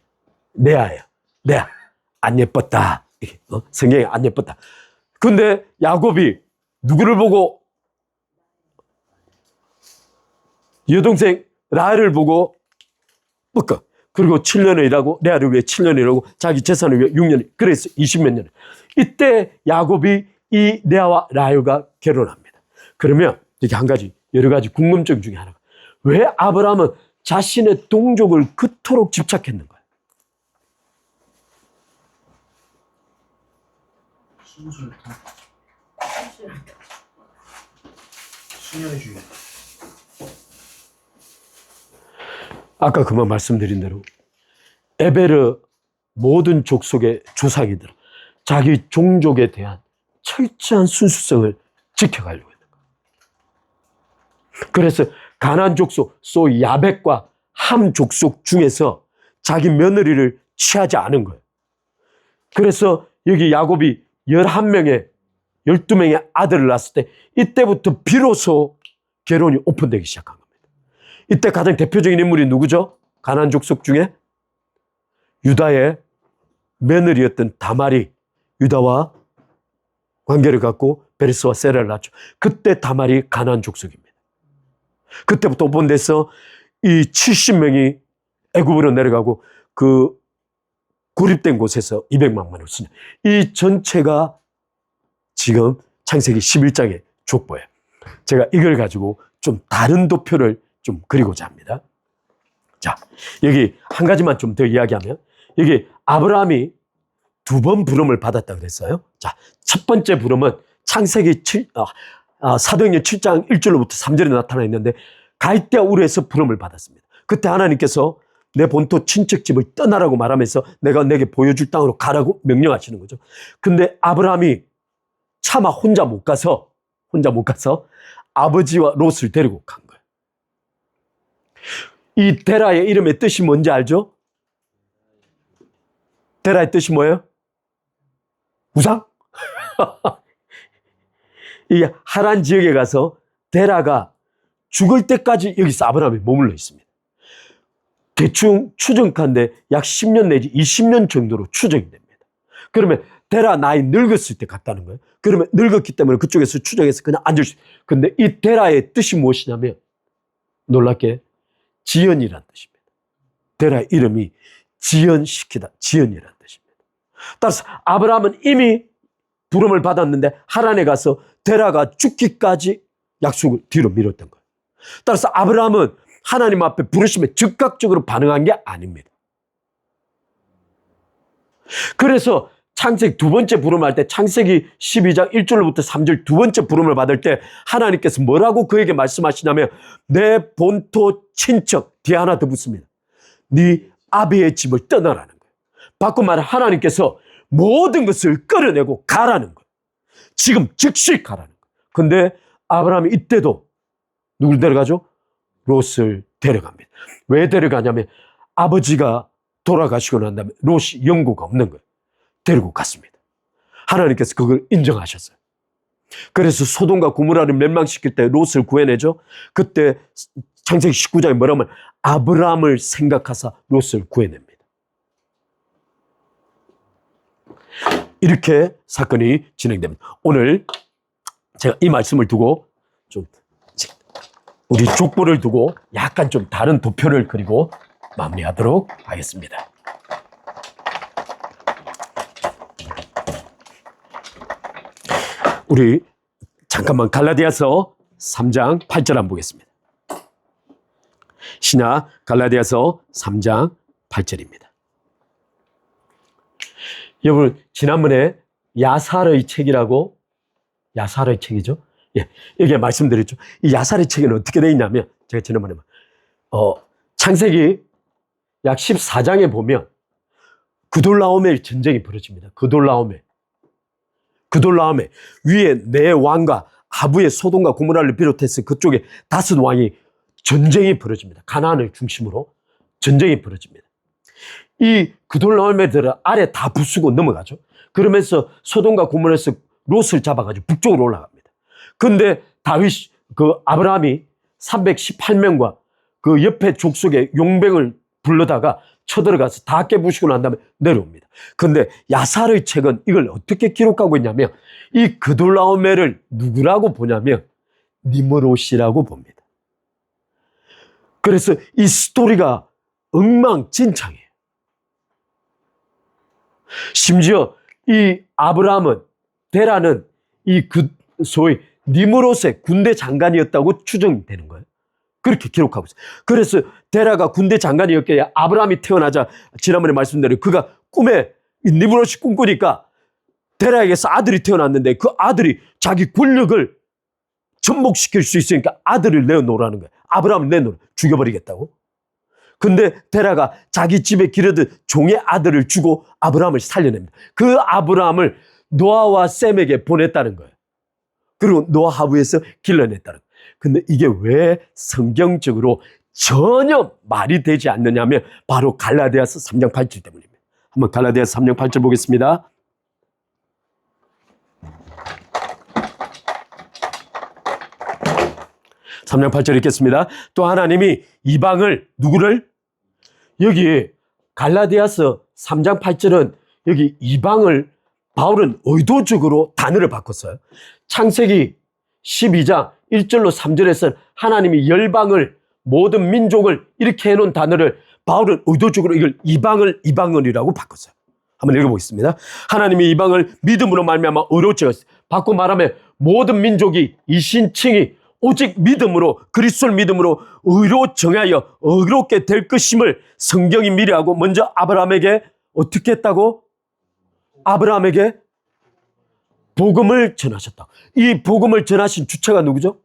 레아예요. 레아. 안 예뻤다. 이게, 성경에 안 예뻤다. 근데 야곱이 누구를 보고 여동생 라헬을 보고 뻑 그리고 7년을 일하고 레아를 위해 7년을 일하고 자기 재산을 위해 6년, 그래서 20몇 년. 이때 야곱이 이 레아와 라헬과 결혼합니다. 그러면 이게 한 가지, 여러 가지 궁금증 중에 하나가 왜 아브라함은 자신의 동족을 그토록 집착했는가? 순혈주의. 아까 그만 말씀드린 대로 에베르 모든 족속의 조상이들 자기 종족에 대한 철저한 순수성을 지켜가려고 했는 거예요. 그래서 가나안 족속 소위 야벳과 함 족속 중에서 자기 며느리를 취하지 않은 거예요. 그래서 여기 야곱이 11명의 12명의 아들을 낳았을 때 이때부터 비로소 결혼이 오픈되기 시작한 겁니다. 이때 가장 대표적인 인물이 누구죠? 가나안 족속 중에 유다의 며느리였던 다말이 유다와 관계를 갖고 베레스와 세라를 낳았죠. 그때 다말이 가나안 족속입니다. 그때부터 오픈돼서 이 70명이 애굽으로 내려가고 그 고립된 곳에서 200만 명을 쓰는 이 전체가 지금 창세기 11장의 족보예요. 제가 이걸 가지고 좀 다른 도표를 좀 그리고자 합니다. 자, 여기 한 가지만 좀 더 이야기하면, 여기 아브라함이 2번 부름을 받았다 그랬어요. 자, 첫 번째 부름은 창세기 사도행전 7장 1절로부터 3절에 나타나 있는데, 갈대아 우르에서 부름을 받았습니다. 그때 하나님께서 내 본토 친척집을 떠나라고 말하면서 내가 내게 보여줄 땅으로 가라고 명령하시는 거죠. 근데 아브라함이 차마 혼자 못 가서 아버지와 롯을 데리고 간 거예요. 이 데라의 이름의 뜻이 뭔지 알죠? 데라의 뜻이 뭐예요? 우상? 이 하란 지역에 가서 데라가 죽을 때까지 여기서 아브라함이 머물러 있습니다. 대충 추정컨대 약 10년 내지 20년 정도로 추정이 됩니다. 그러면 데라 나이 늙었을 때 갔다는 거예요. 그러면 늙었기 때문에 그쪽에서 추정해서 그냥 앉을 수 있어요. 근데 이 데라의 뜻이 무엇이냐면, 놀랍게 지연이라는 뜻입니다. 데라의 이름이 지연시키다, 지연이라는 뜻입니다. 따라서 아브라함은 이미 부름을 받았는데 하란에 가서 데라가 죽기까지 약속을 뒤로 미뤘던 거예요. 따라서 아브라함은 하나님 앞에 부르심에 즉각적으로 반응한 게 아닙니다. 그래서 창세기 2번째 부름을 할 때, 창세기 12장 1절로부터 3절 2번째 부름을 받을 때 하나님께서 뭐라고 그에게 말씀하시냐면, 내 본토 친척, 뒤에 하나 더 붙습니다. 네 아비의 집을 떠나라는 거예요. 바꿔 말해 하나님께서 모든 것을 끌어내고 가라는 거예요. 지금 즉시 가라는 거예요. 근데 아브라함이 이때도 누굴 데려가죠? 롯을 데려갑니다. 왜 데려가냐면, 아버지가 돌아가시고 난 다음에 롯이 영구가 없는 거예요. 데리고 갔습니다. 하나님께서 그걸 인정하셨어요. 그래서 소돔과 고모라를 멸망시킬 때 롯을 구해내죠. 그때 창세기 19장에 뭐라면, 아브라함을 생각하사 롯을 구해냅니다. 이렇게 사건이 진행됩니다. 오늘 제가 이 말씀을 두고 좀 우리 족보를 두고 약간 좀 다른 도표를 그리고 마무리하도록 하겠습니다. 우리 잠깐만 갈라디아서 3장 8절 한번 보겠습니다. 신약 갈라디아서 3장 8절입니다. 여러분, 지난번에 야살의 책이라고, 야살의 책이죠? 예, 여기에 말씀드렸죠. 이 야살의 책에는 어떻게 되어 있냐면, 제가 지난번에 창세기 약 14장에 보면 그돌라오멜 전쟁이 벌어집니다. 그돌라오멜 위에 네 왕과 하부의 소돔과 고모라를 비롯해서 그쪽에 5 왕이 전쟁이 벌어집니다. 가나안을 중심으로 전쟁이 벌어집니다. 이 그돌라오멜들을 아래 다 부수고 넘어가죠. 그러면서 소돔과 고모라에서 롯을 잡아가지고 북쪽으로 올라갑니다. 근데 아브라함이 318명과 그 옆에 족속의 용병을 불러다가 쳐들어가서 다 깨부시고 난 다음에 내려옵니다. 근데 야살의 책은 이걸 어떻게 기록하고 있냐면, 이 그돌라오멜을 누구라고 보냐면 니므롯이라고 봅니다. 그래서 이 스토리가 엉망진창이에요. 심지어 이 아브라함은, 데라는 소위 니므롯의 군대 장관이었다고 추정되는 거예요. 그렇게 기록하고 있어요. 그래서 데라가 군대 장관이었기에 아브라함이 태어나자, 지난번에 말씀드린 그가 꿈에 니므롯이 꿈꾸니까 데라에게서 아들이 태어났는데, 그 아들이 자기 권력을 전복시킬 수 있으니까 아들을 내어놓으라는 거예요. 아브라함을 내놓으라, 죽여버리겠다고. 근데 데라가 자기 집에 기르던 종의 아들을 주고 아브라함을 살려냅니다. 그 아브라함을 노아와 셈에게 보냈다는 거예요. 그리고 노아 하부에서 길러냈다는 거예요. 근데 이게 왜 성경적으로 전혀 말이 되지 않느냐면, 바로 갈라디아서 3장 8절 때문입니다. 한번 갈라디아서 3장 8절 보겠습니다. (3장 8절) 읽겠습니다. 또 하나님이 이방을, 누구를? 여기 갈라디아서 3장 8절은 여기 이방을 바울은 의도적으로 단어를 바꿨어요. 창세기 12장 1절로 3절에서는 하나님이 열방을 모든 민족을 이렇게 해놓은 단어를 바울은 의도적으로 이걸 이방을이라고 바꿨어요. 한번 읽어보겠습니다. 하나님이 이방을 믿음으로 말미암아 의롭게 하셨어요. 바꿔 말하면 모든 민족이 이신칭이 오직 믿음으로 그리스도를 믿음으로 의로 정하여 의롭게 될 것임을 성경이 미리 하고 먼저 아브라함에게 어떻게 했다고? 아브라함에게 복음을 전하셨다. 이 복음을 전하신 주체가 누구죠?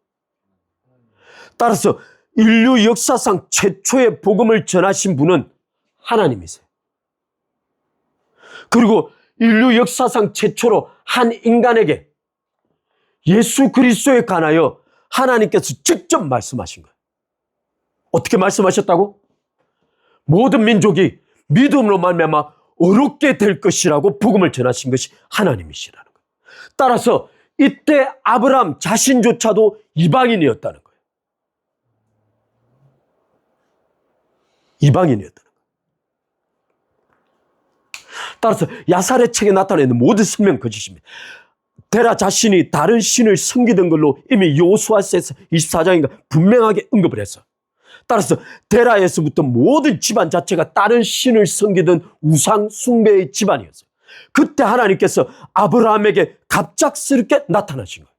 따라서 인류 역사상 최초의 복음을 전하신 분은 하나님이세요. 그리고 인류 역사상 최초로 한 인간에게 예수 그리스도에 관하여 하나님께서 직접 말씀하신 거예요. 어떻게 말씀하셨다고? 모든 민족이 믿음으로 말미암아 의롭게 될 것이라고 복음을 전하신 것이 하나님이시라는 거예요. 따라서 이때 아브라함 자신조차도 이방인이었다는 거예요. 이방인이었다는 거예요. 따라서 야살의 책에 나타내는 모든 선명 거짓입니다. 데라 자신이 다른 신을 섬기던 걸로 이미 여호수아서에서 24장인가 분명하게 언급을 했어. 따라서 데라에서부터 모든 집안 자체가 다른 신을 섬기던 우상 숭배의 집안이었어요. 그때 하나님께서 아브라함에게 갑작스럽게 나타나신 거예요.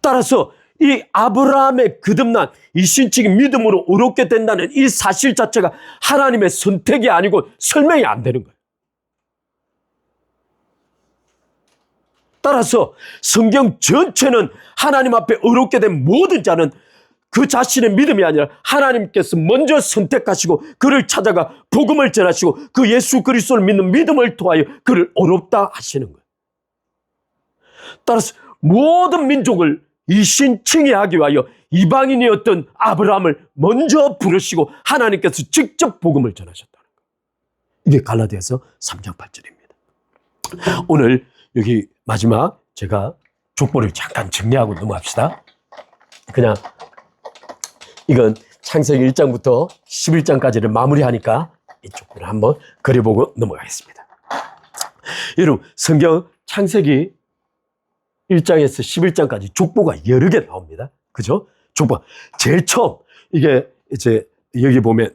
따라서 이 아브라함의 거듭난 이신칭이 믿음으로 의롭게 된다는 이 사실 자체가 하나님의 선택이 아니고 설명이 안 되는 거예요. 따라서 성경 전체는 하나님 앞에 의롭게 된 모든 자는 그 자신의 믿음이 아니라 하나님께서 먼저 선택하시고 그를 찾아가 복음을 전하시고 그 예수 그리스도를 믿는 믿음을 통하여 그를 의롭다 하시는 거예요. 따라서 모든 민족을 이신칭이 하기 위하여 이방인이었던 아브라함을 먼저 부르시고 하나님께서 직접 복음을 전하셨다는 거예요. 이게 갈라디아서 3장 8절입니다. 오늘 여기 마지막 제가 족보를 잠깐 정리하고 넘어갑시다. 그냥 이건 창세기 1장부터 11장까지를 마무리하니까 이 족보를 한번 그려보고 넘어가겠습니다. 여러분 성경 창세기 1장에서 11장까지 족보가 여러 개 나옵니다. 그죠? 족보 제일 처음 이게 이제 여기 보면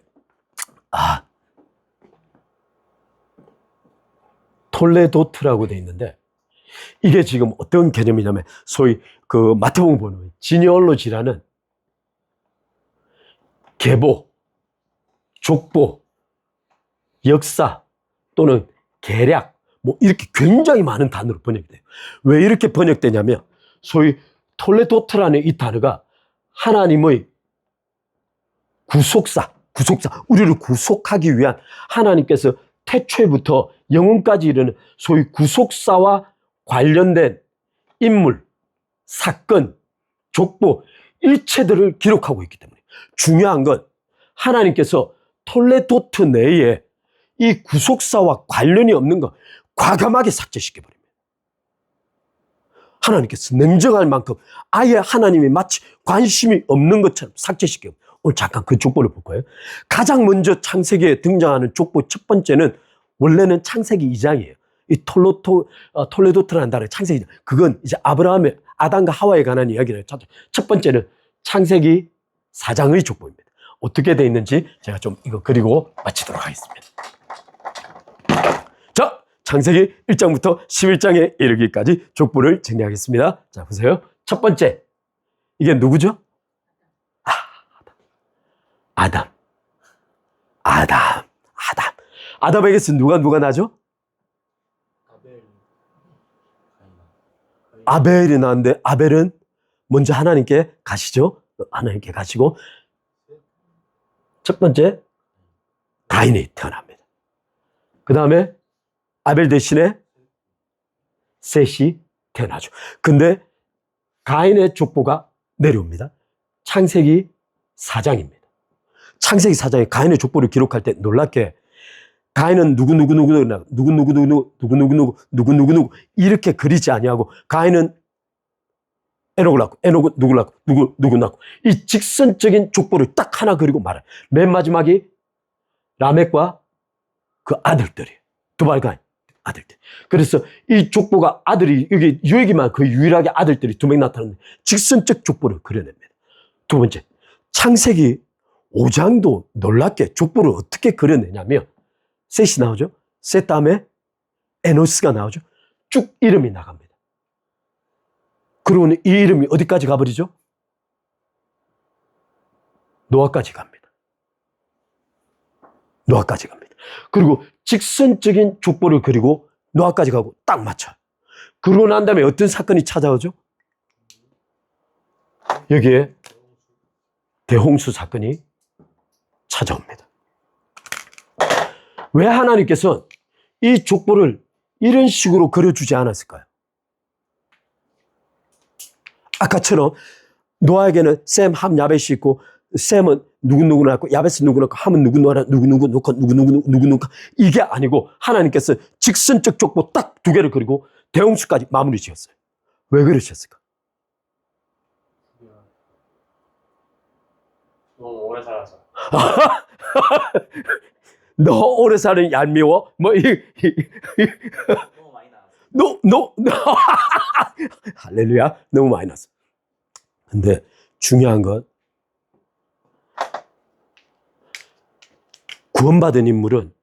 톨레도트라고 돼 있는데 이게 지금 어떤 개념이냐면 소위 그 마태복음 보면 지니올로지라는 계보, 족보, 역사 또는 계략 뭐 이렇게 굉장히 많은 단어로 번역이 돼요. 왜 이렇게 번역되냐면 소위 톨레도트라는 이 단어가 하나님의 구속사, 우리를 구속하기 위한 하나님께서 태초부터 영혼까지 이르는 소위 구속사와 관련된 인물, 사건, 족보, 일체들을 기록하고 있기 때문에 중요한 건 하나님께서 톨레도트 내에 이 구속사와 관련이 없는 거 과감하게 삭제시켜버립니다. 하나님께서 냉정할 만큼 아예 하나님이 마치 관심이 없는 것처럼 삭제시켜요. 오늘 잠깐 그 족보를 볼 거예요. 가장 먼저 창세기에 등장하는 족보 첫 번째는 원래는 창세기 2장이에요. 이 톨레도트라는 단어 창세기 2장. 그건 이제 아브라함의 아담과 하와에 관한 이야기를 찾죠. 첫 번째는 창세기 4장의 족보입니다. 어떻게 돼 있는지 제가 좀 이거 그리고 마치도록 하겠습니다. 자, 창세기 1장부터 11장에 이르기까지 족보를 정리하겠습니다. 자, 보세요. 첫 번째, 이게 누구죠? 아담에게서 누가 나죠? 아벨이 나왔는데 아벨은 먼저 하나님께 가시죠. 하나님께 가시고 첫 번째 가인이 태어납니다. 그 다음에 아벨 대신에 셋이 태어나죠. 근데 가인의 족보가 내려옵니다. 창세기 4장입니다. 창세기 4장에 가인의 족보를 기록할 때 놀랍게 가인은 누구 이렇게 그리지 아니하고 가인은 에녹을 낳고 에녹은 누구 낳고 이 직선적인 족보를 딱 하나 그리고 말아요. 맨 마지막이 라멕과 그 아들들이 두발가인 아들들. 그래서 이 족보가 아들이 여기만 그 유일하게 아들들이 2명 나타나는데 직선적 족보를 그려냅니다. 두 번째 창세기 5장도 놀랍게 족보를 어떻게 그려내냐면 셋이 나오죠. 셋 다음에 에노스가 나오죠. 쭉 이름이 나갑니다. 그러고는 이 이름이 어디까지 가버리죠? 노아까지 갑니다. 노아까지 갑니다. 그리고 직선적인 족보를 그리고 노아까지 가고 딱 맞춰요. 그러고 난 다음에 어떤 사건이 찾아오죠? 여기에 대홍수 사건이 찾아옵니다. 왜 하나님께서 이 족보를 이런 식으로 그려주지 않았을까요? 아까처럼 노아에게는 셈, 함, 야벳이 있고 셈은 누구 낳고 야벳은 누구 낳고 함은 누구 놓고 누구 이게 아니고 하나님께서 직선적 족보 딱 두 개를 그리고 대홍수까지 마무리 지었어요. 왜 그러셨을까? 너무 오래 살아서. 너 오래 사는 얄미워? 뭐 너무 많이 나왔어. 너 할렐루야. 너무 많이 났어. 근데 중요한 건 구원받은 인물은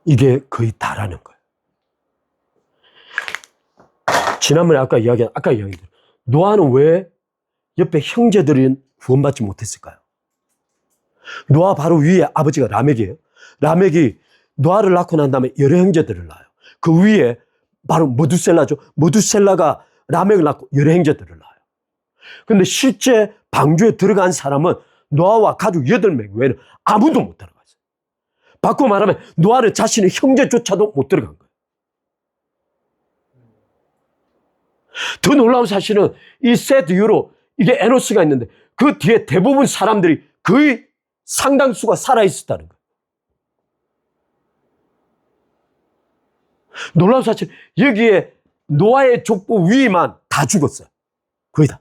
이게 거의 다라는 거예요. 지난번에 아까 이야기한 노아는 왜 옆에 형제들은 구원받지 못했을까요? 노아 바로 위에 아버지가 라멕이에요. 라멕이 노아를 낳고 난 다음에 여러 형제들을 낳아요. 그 위에 바로 머두셀라죠. 머두셀라가 라멕을 낳고 여러 형제들을 낳아요. 근데 실제 방주에 들어간 사람은 노아와 가족 8명 외에는 아무도 못 들어갔어요. 바꾸고 말하면 노아는 자신의 형제조차도 못 들어간 거예요. 더 놀라운 사실은 이 셋 이후로 이게 에노스가 있는데 그 뒤에 대부분 사람들이 거의 상당수가 살아있었다는 거예요. 놀라운 사실, 여기에 노아의 족보 위만 다 죽었어요. 거의 다.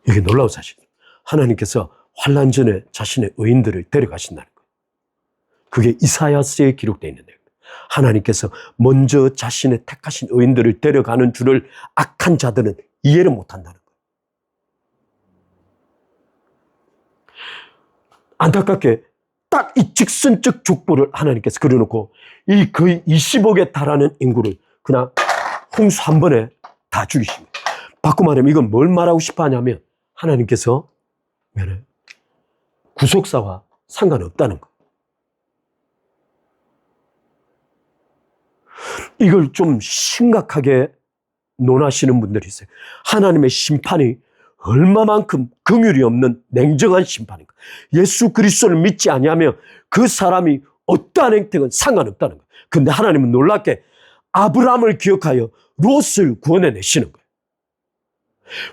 이게 놀라운 사실. 하나님께서 환난 전에 자신의 의인들을 데려가신다는 거예요. 그게 이사야서에 기록되어 있는데 하나님께서 먼저 자신의 택하신 의인들을 데려가는 줄을 악한 자들은 이해를 못한다는 거예요. 안타깝게 딱 이 직선적 족보를 하나님께서 그려놓고 이 거의 20억에 달하는 인구를 그냥 홍수 한 번에 다 죽이십니다. 바꿔 말하면 이건 뭘 말하고 싶어 하냐면 하나님께서 구속사와 상관없다는 거예요. 이걸 좀 심각하게 논하시는 분들이 있어요. 하나님의 심판이 얼마만큼 긍휼이 없는 냉정한 심판인가. 예수 그리스도를 믿지 아니하면 그 사람이 어떠한 행태건 상관없다는 거예요. 그런데 하나님은 놀랍게 아브라함을 기억하여 롯을 구원해내시는 거예요.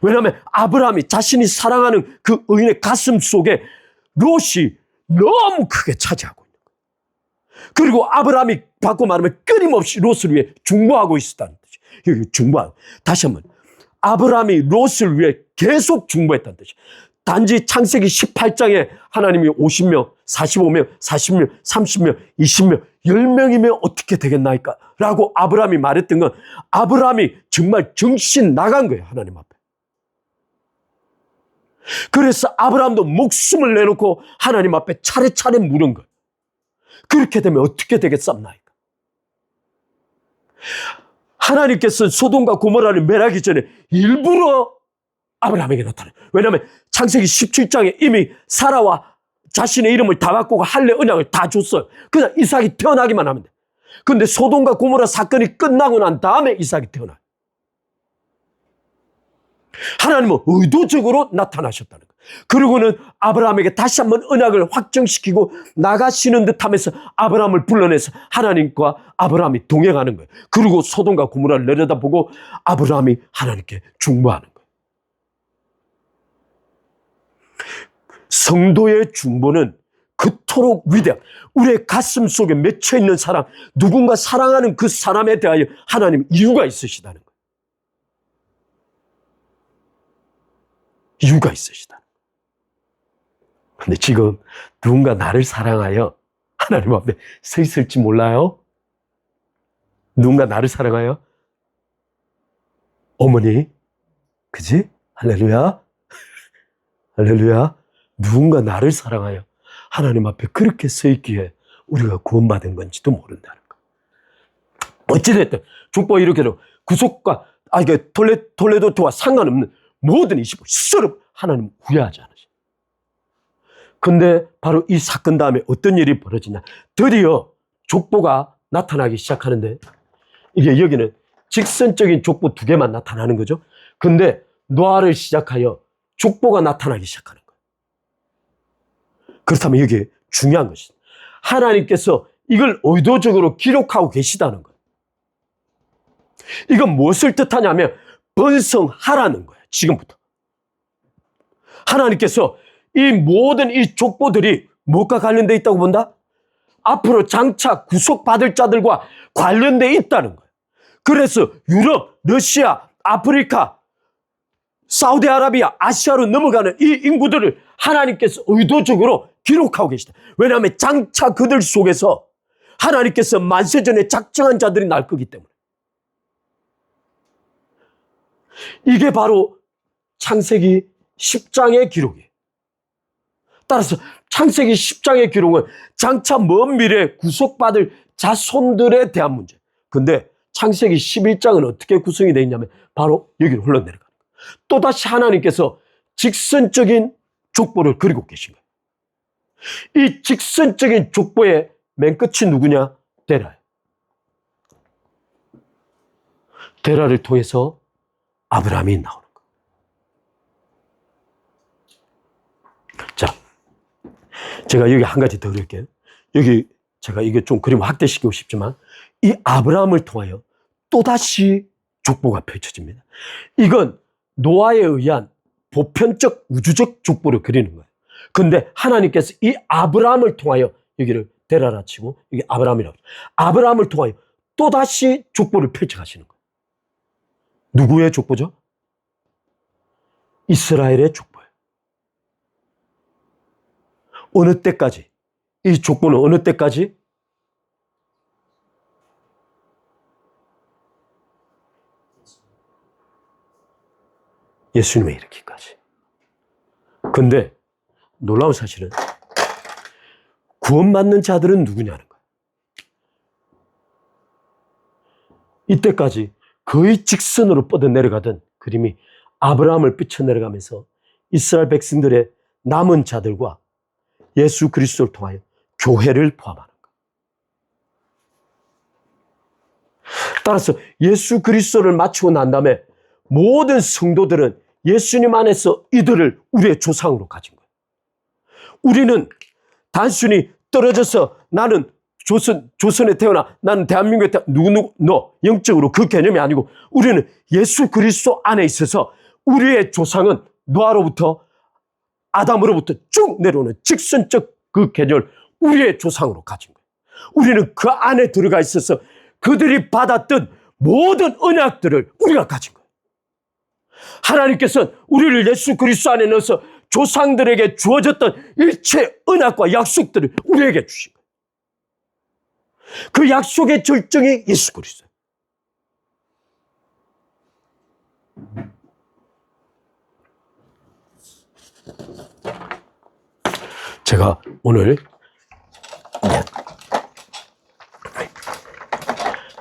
왜냐하면 아브라함이 자신이 사랑하는 그 의인의 가슴 속에 롯이 너무 크게 차지하고 있는 거예요. 그리고 아브라함이 바꿔 말하면 끊임없이 롯을 위해 중보하고 있었다는 뜻이에요. 여기 중보하고. 다시 한번. 아브라함이 롯을 위해 계속 중보했다는 뜻이에요. 단지 창세기 18장에 하나님이 50명, 45명, 40명, 30명, 20명, 10명이면 어떻게 되겠나이까? 라고 아브라함이 말했던 건 아브라함이 정말 정신 나간 거예요. 하나님 앞에. 그래서 아브라함도 목숨을 내놓고 하나님 앞에 차례차례 물은 거예요. 그렇게 되면 어떻게 되겠습니까? 하나님께서 소돔과 고모라를 멸하기 전에 일부러 아브라함에게 나타나요. 왜냐하면 창세기 17장에 이미 사라와 자신의 이름을 다 바꾸고 할례 언약을 다 줬어요. 그냥 이삭이 태어나기만 하면 돼. 그런데 소돔과 고모라 사건이 끝나고 난 다음에 이삭이 태어나요. 하나님은 의도적으로 나타나셨다는 거예요. 그리고는 아브라함에게 다시 한번 언약을 확정시키고 나가시는 듯 하면서 아브라함을 불러내서 하나님과 아브라함이 동행하는 거예요. 그리고 소돔과 고모라를 내려다보고 아브라함이 하나님께 중보하는 거예요. 성도의 중보는 그토록 위대한, 우리의 가슴 속에 맺혀있는 사람, 누군가 사랑하는 그 사람에 대하여 하나님 이유가 있으시다는 거예요. 이유가 있으시다. 근데 지금 누군가 나를 사랑하여 하나님 앞에 서 있을지 몰라요? 누군가 나를 사랑하여 어머니, 그지? 할렐루야. 할렐루야. 누군가 나를 사랑하여 하나님 앞에 그렇게 서 있기에 우리가 구원받은 건지도 모른다는 거. 어찌됐든 족보가 이렇게 구속과 이게 톨레도트와 상관없는 모든 25 스스로 하나님 후회하지 않으셔. 근데 바로 이 사건 다음에 어떤 일이 벌어지냐. 드디어 족보가 나타나기 시작하는데 이게 여기는 직선적인 족보 2개만 나타나는 거죠. 근데 노아를 시작하여 족보가 나타나기 시작하는 거예요. 그렇다면 이게 중요한 것이다. 하나님께서 이걸 의도적으로 기록하고 계시다는 거예요. 이건 무엇을 뜻하냐면 번성하라는 거예요. 지금부터. 하나님께서 이 모든 이 족보들이 무엇과 관련되어 있다고 본다? 앞으로 장차 구속받을 자들과 관련되어 있다는 거예요. 그래서 유럽, 러시아, 아프리카, 사우디아라비아, 아시아로 넘어가는 이 인구들을 하나님께서 의도적으로 기록하고 계시다. 왜냐하면 장차 그들 속에서 하나님께서 만세전에 작정한 자들이 날 거기 때문에. 이게 바로 창세기 10장의 기록이에요. 따라서 창세기 10장의 기록은 장차 먼 미래에 구속받을 자손들에 대한 문제. 근데 창세기 11장은 어떻게 구성이 되어 있냐면 바로 여기로 흘러내려가는 거예요. 또다시 하나님께서 직선적인 족보를 그리고 계신 거예요. 이 직선적인 족보의 맨 끝이 누구냐? 데라예요. 데라를 통해서 아브라함이 나오는 거예요. 자, 제가 여기 한 가지 더 그릴게요. 여기 제가 이게 좀 그림 확대시키고 싶지만 이 아브라함을 통하여 또다시 족보가 펼쳐집니다. 이건 노아에 의한 보편적 우주적 족보를 그리는 거예요. 근데 하나님께서 이 아브라함을 통하여 여기를 데라라 치고 여기 아브라함이라고 하죠. 아브라함을 통하여 또다시 족보를 펼쳐가시는 거예요. 누구의 족보죠? 이스라엘의 족보예요. 어느 때까지? 이 족보는 어느 때까지? 예수님의 이르기까지. 근데 놀라운 사실은 구원받는 자들은 누구냐는 거예요. 이때까지 거의 직선으로 뻗어내려가던 그림이 아브라함을 삐쳐내려가면서 이스라엘 백성들의 남은 자들과 예수 그리스도를 통하여 교회를 포함하는 거예요. 따라서 예수 그리스도를 마치고 난 다음에 모든 성도들은 예수님 안에서 이들을 우리의 조상으로 가진 거예요. 우리는 단순히 떨어져서 나는 조선에 태어나 나는 대한민국에 태어나 너 영적으로 그 개념이 아니고 우리는 예수 그리스도 안에 있어서 우리의 조상은 노아로부터 아담으로부터 쭉 내려오는 직선적 그 개념을 우리의 조상으로 가진 거예요. 우리는 그 안에 들어가 있어서 그들이 받았던 모든 언약들을 우리가 가진 거예요. 하나님께서는 우리를 예수 그리스도 안에 넣어서 조상들에게 주어졌던 일체 언약과 약속들을 우리에게 주신 거예요. 그 약속의 절정이 예수 그리스도예요. 제가 오늘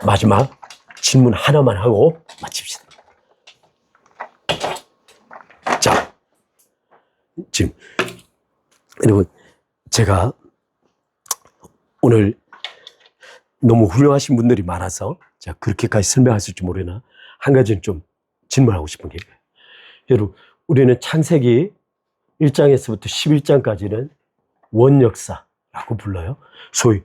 마지막 질문 하나만 하고 마칩시다. 자, 지금 여러분 제가 오늘 너무 훌륭하신 분들이 많아서 제가 그렇게까지 설명할 수 있을지 모르나 한 가지는 좀 질문하고 싶은 게 여러분 우리는 창세기 1장에서부터 11장까지는 원역사라고 불러요. 소위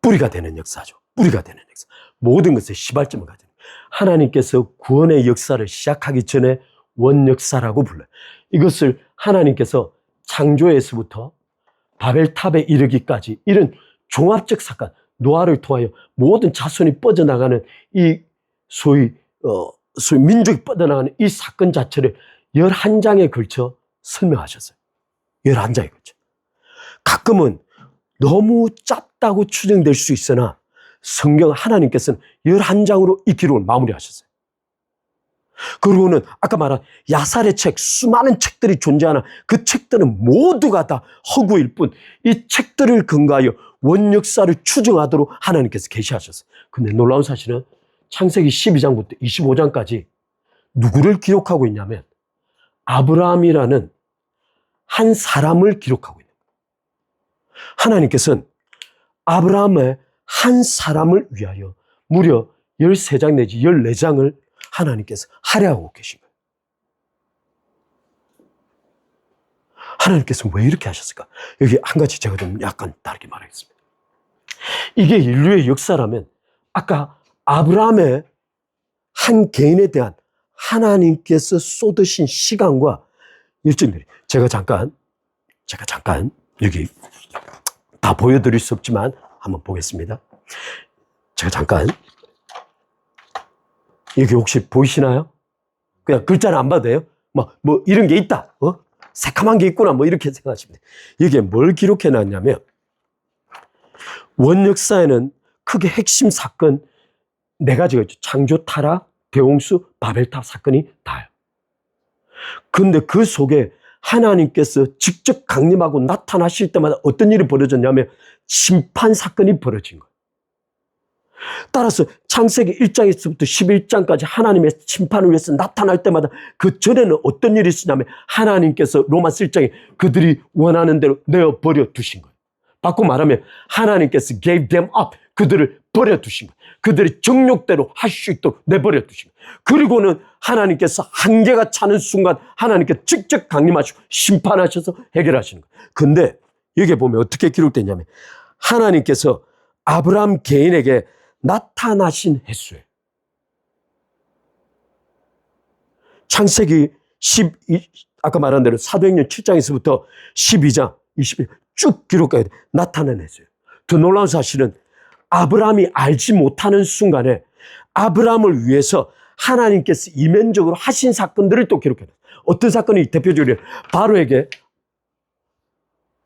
뿌리가 되는 역사죠. 뿌리가 되는 역사. 모든 것의 시발점을 가지는 하나님께서 구원의 역사를 시작하기 전에 원역사라고 불러요. 이것을 하나님께서 창조에서부터 바벨탑에 이르기까지 이런 종합적 사건, 노아를 통하여 모든 자손이 뻗어나가는 이 소위 민족이 뻗어나가는 이 사건 자체를 11장에 걸쳐 설명하셨어요. 11장에 걸쳐. 가끔은 너무 짧다고 추정될 수 있으나 성경 하나님께서는 11장으로 이 기록을 마무리하셨어요. 그리고는 아까 말한 야살의 책, 수많은 책들이 존재하나 그 책들은 모두가 다 허구일 뿐 이 책들을 근거하여 원역사를 추정하도록 하나님께서 계시하셨어요. 근데 놀라운 사실은 창세기 12장부터 25장까지 누구를 기록하고 있냐면 아브라함이라는 한 사람을 기록하고 있는 거예요. 하나님께서는 아브라함의 한 사람을 위하여 무려 13장 내지 14장을 하나님께서 할애하고 계신 거예요. 하나님께서 왜 이렇게 하셨을까? 여기 한 가지 제가 좀 약간 다르게 말하겠습니다. 이게 인류의 역사라면 아까 아브라함의 한 개인에 대한 하나님께서 쏟으신 시간과 일정들이 제가 잠깐 여기 다 보여드릴 수 없지만 한번 보겠습니다. 제가 잠깐 여기 혹시 보이시나요? 그냥 글자는 안 봐도 돼요? 뭐 이런 게 있다. 새카만 게 있구나. 뭐 이렇게 생각하시면 돼요. 여기에 뭘 기록해 놨냐면 원역사에는 크게 핵심 사건 4가지가 있죠. 창조, 타락, 대홍수, 바벨탑 사건이 다요. 근데 그 속에 하나님께서 직접 강림하고 나타나실 때마다 어떤 일이 벌어졌냐면 심판 사건이 벌어진 거예요. 따라서 창세기 1장에서부터 11장까지 하나님의 심판을 위해서 나타날 때마다 그 전에는 어떤 일이 있었냐면 하나님께서 로마서 1장에 그들이 원하는 대로 내어버려 두신 거예요. 바꿔 말하면 하나님께서 gave them up, 그들을 버려 두신 거예요. 그들이 정욕대로 할 수 있도록 내버려 두신 거예요. 그리고는 하나님께서 한계가 차는 순간 하나님께 직접 강림하시고 심판하셔서 해결하시는 거예요. 근데 여기에 보면 어떻게 기록되냐면 하나님께서 아브라함 개인에게 나타나신 횟수예요. 창세기 아까 말한 대로 사도행전 7장에서부터 12장, 20장 쭉 기록하게 나타난 횟수예요. 더 놀라운 사실은 아브라함이 알지 못하는 순간에 아브라함을 위해서 하나님께서 이면적으로 하신 사건들을 또 기록해요. 어떤 사건이 대표적으로 바로에게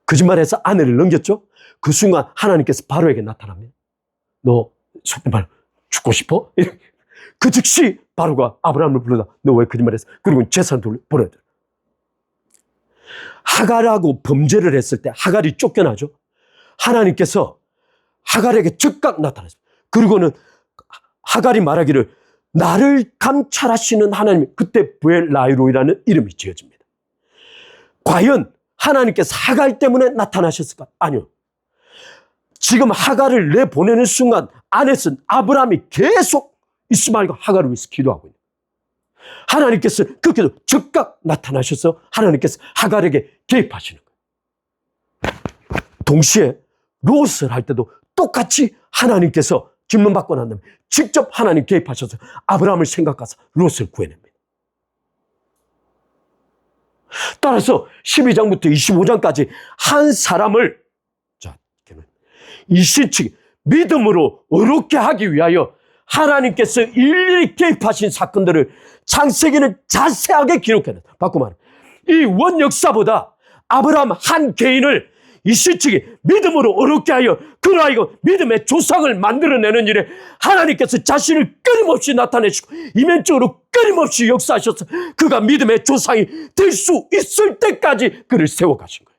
거짓말해서 아내를 넘겼죠? 그 순간 하나님께서 바로에게 나타납니다. 너 속된 말 죽고 싶어? 그 즉시 바로가 아브라함을 불러다 너 왜 거짓말했어? 그리고 재산 돌려버려야 돼. 하갈하고 범죄를 했을 때 하갈이 쫓겨나죠. 하나님께서 하갈에게 즉각 나타났습니다. 그리고는 하갈이 말하기를 나를 감찰하시는 하나님, 그때 브엘라이로이라는 이름이 지어집니다. 과연 하나님께서 하갈 때문에 나타나셨을까? 아니요. 지금 하갈을 내보내는 순간 안에서 아브라함이 계속 이스마엘과 하갈을 위해서 기도하고 있는 거예요. 하나님께서 그 기도 즉각 나타나셔서 하나님께서 하갈에게 개입하시는 거예요. 동시에 롯을 할 때도 똑같이 하나님께서 질문받고 난 다음에 직접 하나님 개입하셔서 아브라함을 생각하사 롯을 구해냅니다. 따라서 12장부터 25장까지 한 사람을 이 시치 믿음으로 어렵게 하기 위하여 하나님께서 일일이 개입하신 사건들을 창세기는 자세하게 기록해놨다. 바꿔 말하면 이 원역사보다 아브라함 한 개인을 이 시치기 믿음으로 어렵게 하여 그로 하여금 믿음의 조상을 만들어내는 일에 하나님께서 자신을 끊임없이 나타내시고 이면적으로 끊임없이 역사하셔서 그가 믿음의 조상이 될 수 있을 때까지 그를 세워가신 거예요.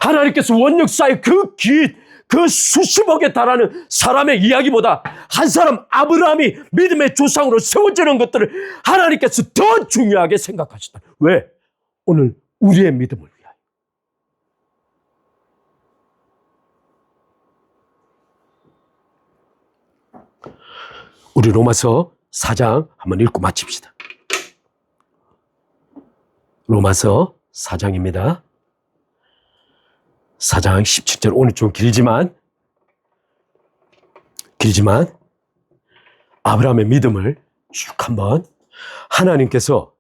하나님께서 원역사의 그 수십억에 달하는 사람의 이야기보다 한 사람 아브라함이 믿음의 조상으로 세워지는 것들을 하나님께서 더 중요하게 생각하시다. 왜? 오늘 우리의 믿음을 위하여. 우리 로마서 4장 한번 읽고 마칩시다. 로마서 4장입니다. 4장 17절, 오늘 좀 길지만 아브라함의 믿음을 쭉 한번 하나님께서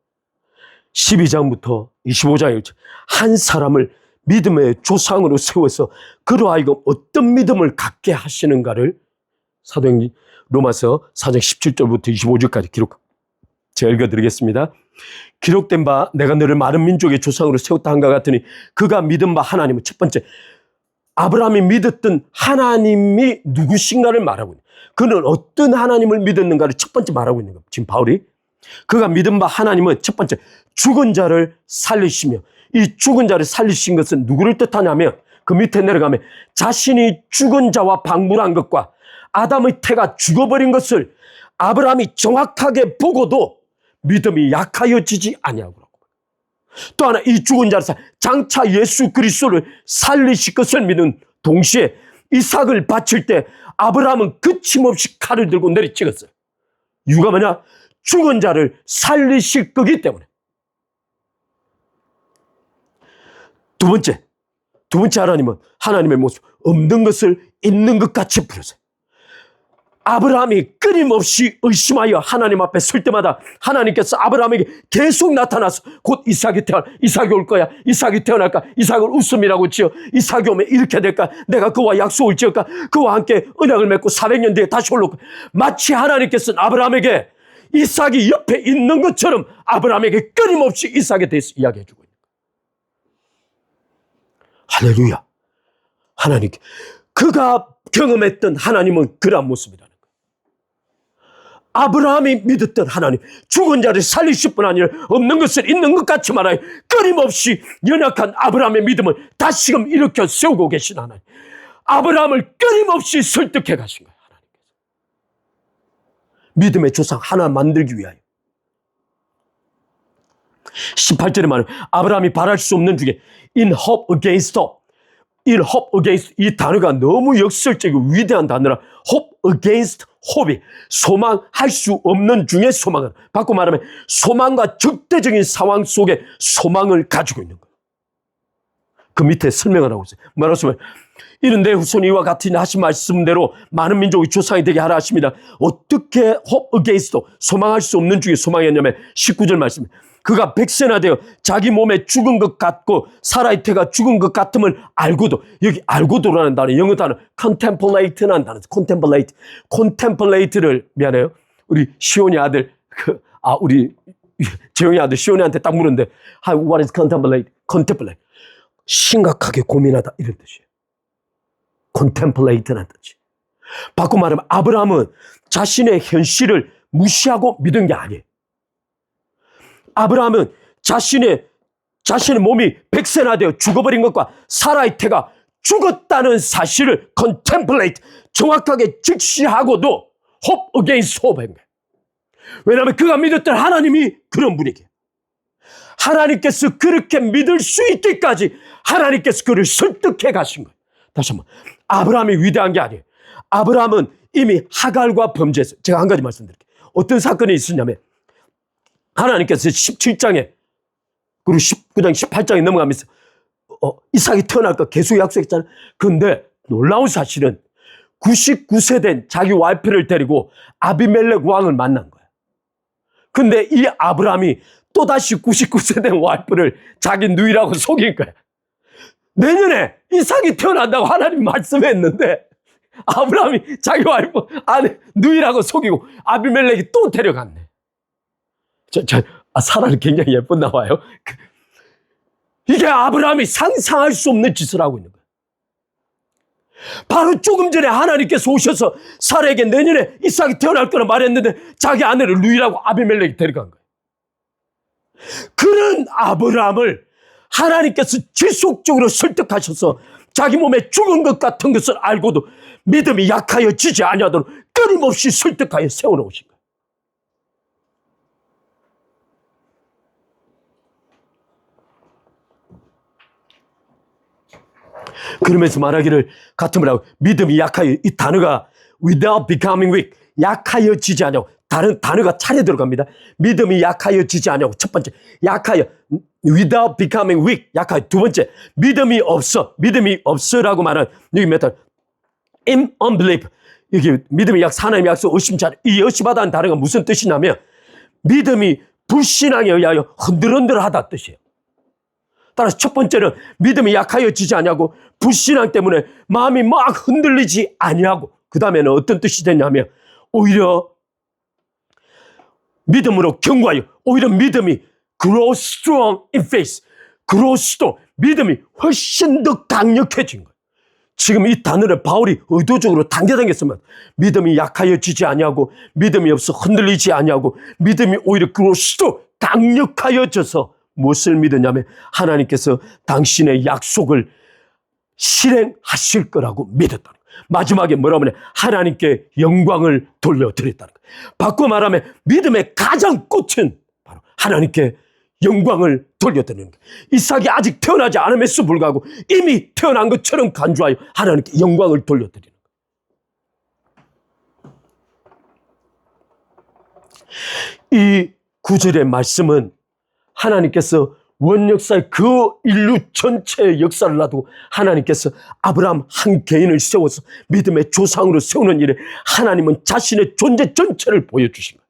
12장부터 25장에 한 사람을 믿음의 조상으로 세워서 그로 하여금 어떤 믿음을 갖게 하시는가를 사도행전 로마서 4장 17절부터 25절까지 제가 읽어드리겠습니다. 기록된 바 내가 너를 많은 민족의 조상으로 세웠다 한가 같으니 그가 믿은 바 하나님은 첫 번째 아브라함이 믿었던 하나님이 누구신가를 말하고 있는, 그는 어떤 하나님을 믿었는가를 첫 번째 말하고 있는 겁니다. 지금 바울이 그가 믿은 바 하나님은 첫 번째 죽은 자를 살리시며, 이 죽은 자를 살리신 것은 누구를 뜻하냐면 그 밑에 내려가면 자신이 죽은 자와 방문한 것과 아담의 태가 죽어버린 것을 아브라함이 정확하게 보고도 믿음이 약하여지지 아니하고, 또 하나 이 죽은 자를 장차 예수 그리스도를 살리실 것을 믿는 동시에 이삭을 바칠 때 아브라함은 거침없이 칼을 들고 내리찍었어요. 이유가 뭐냐? 죽은 자를 살리실 거기 때문에. 두 번째 하나님은 하나님의 모습, 없는 것을 있는 것 같이 부르세요. 아브라함이 끊임없이 의심하여 하나님 앞에 설 때마다 하나님께서 아브라함에게 계속 나타나서 곧 이삭이 올 거야. 이삭이 태어날까? 이삭을 웃음이라고 지어. 이삭이 오면 이렇게 될까? 내가 그와 약속을 지을까? 그와 함께 언약을 맺고 400년 뒤에 다시 올라올 거야. 마치 하나님께서는 아브라함에게 이삭이 옆에 있는 것처럼 아브라함에게 끊임없이 이삭에 대해서 이야기해 주고 있는 거예요. 할렐루야. 하나님께 그가 경험했던 하나님은 그러한 모습이라는 거예요. 아브라함이 믿었던 하나님, 죽은 자를 살리실 뿐 아니라 없는 것을 있는 것 같이 말하여 끊임없이 연약한 아브라함의 믿음을 다시금 일으켜 세우고 계신 하나님, 아브라함을 끊임없이 설득해 가신 거예요. 하나님께서 믿음의 조상 하나 만들기 위하여. 18절에 말하면 아브라함이 바랄 수 없는 중에 in hope against hope, in hope against, 이 단어가 너무 역설적이고 위대한 단어라. hope against hope이 소망할 수 없는 중에 소망을, 바꿔 말하면 소망과 적대적인 상황 속에 소망을 가지고 있는 거예요. 그 밑에 설명을 하고 있어요. 말하시면 이는 내 후손 이와 같으니 하신 말씀대로 많은 민족의 조상이 되게 하라 하십니다. 어떻게 hope against, 소망할 수 없는 중에 소망이었냐면 19절 말씀, 그가 백세나 되어 자기 몸에 죽은 것 같고 사라의 태가 죽은 것 같음을 알고도, 여기 알고도라는 단어, 영어 단어 contemplate라는 단어, contemplate를, 미안해요, 우리 시온이 아들, 우리 재용이 아들 시온이한테 딱 물었는데 what is contemplate? contemplate, 심각하게 고민하다, 이런 뜻이에요. contemplate라는 뜻이. 바꿔 말하면 아브라함은 자신의 현실을 무시하고 믿은 게 아니에요. 아브라함은 자신의 몸이 백세나 되어 죽어버린 것과 사라의 태가 죽었다는 사실을 contemplate, 정확하게 직시하고도 hope against hope인 거예요. 왜냐하면 그가 믿었던 하나님이 그런 분이기에 하나님께서 그렇게 믿을 수 있기까지 하나님께서 그를 설득해 가신 거예요. 다시 한번, 아브라함이 위대한 게 아니에요. 아브라함은 이미 하갈과 범죄했어요. 제가 한 가지 말씀드릴게요. 어떤 사건이 있었냐면 하나님께서 17장에 그리고 19장 18장에 넘어가면서 이삭이 태어날 거 계속 약속했잖아요. 그런데 놀라운 사실은 99세 된 자기 와이프를 데리고 아비멜렉 왕을 만난 거예요. 근데 이 아브라함이 또다시 99세 된 와이프를 자기 누이라고 속인 거예요. 내년에 이삭이 태어난다고 하나님 말씀했는데 아브라함이 자기 와이프 아내 누이라고 속이고 아비멜렉이 또 데려갔네. 사라는 굉장히 예쁜 나와요. 이게 아브라함이 상상할 수 없는 짓을 하고 있는 거예요. 바로 조금 전에 하나님께서 오셔서 사라에게 내년에 이삭이 태어날 거라 말했는데 자기 아내를 누이라고 아비멜렉이 데려간 거예요. 그런 아브라함을 하나님께서 지속적으로 설득하셔서 자기 몸에 죽은 것 같은 것을 알고도 믿음이 약하여지지 아니하도록 끊임없이 설득하여 세워놓으신 거예요. 그러면서 말하기를 같음을 하고, 믿음이 약하여, 이 단어가 without becoming weak, 약하여지지 않냐고, 다른 단어가 차례 들어갑니다. 믿음이 약하여지지 않냐고, 첫 번째 약하여, without becoming weak, 약하여. 두 번째 믿음이 없어라고 말하는 여기 몇 단, in unbelief, 이게 믿음이 하나님의 약속 의심치 않아. 이 의심하다는 단어가 무슨 뜻이냐면 믿음이 불신앙에 의하여 흔들흔들하다 뜻이에요. 따라서 첫 번째는 믿음이 약하여지지 아니하고 불신앙 때문에 마음이 막 흔들리지 아니하고, 그 다음에는 어떤 뜻이 되냐면 오히려 믿음으로 견고하여, 오히려 믿음이 grow strong in faith, grow strong, 믿음이 훨씬 더 강력해진 거예요. 지금 이 단어를 바울이 의도적으로 당겨당겼으면 믿음이 약하여지지 아니하고 믿음이 없어 흔들리지 아니하고 믿음이 오히려 그럴수록 강력하여져서 무엇을 믿었냐면 하나님께서 당신의 약속을 실행하실 거라고 믿었다는 거예요. 마지막에 뭐라고 하냐? 하나님께 영광을 돌려드렸다는 거예요. 바꿔 말하면 믿음의 가장 꽃은 바로 하나님께 영광을 돌려드리는 거예요. 이삭이 아직 태어나지 않음에도 불구하고 이미 태어난 것처럼 간주하여 하나님께 영광을 돌려드리는 거예요. 이 구절의 말씀은 하나님께서 원역사의 그 인류 전체의 역사를 놔두고 하나님께서 아브라함 한 개인을 세워서 믿음의 조상으로 세우는 일에 하나님은 자신의 존재 전체를 보여주신 거예요.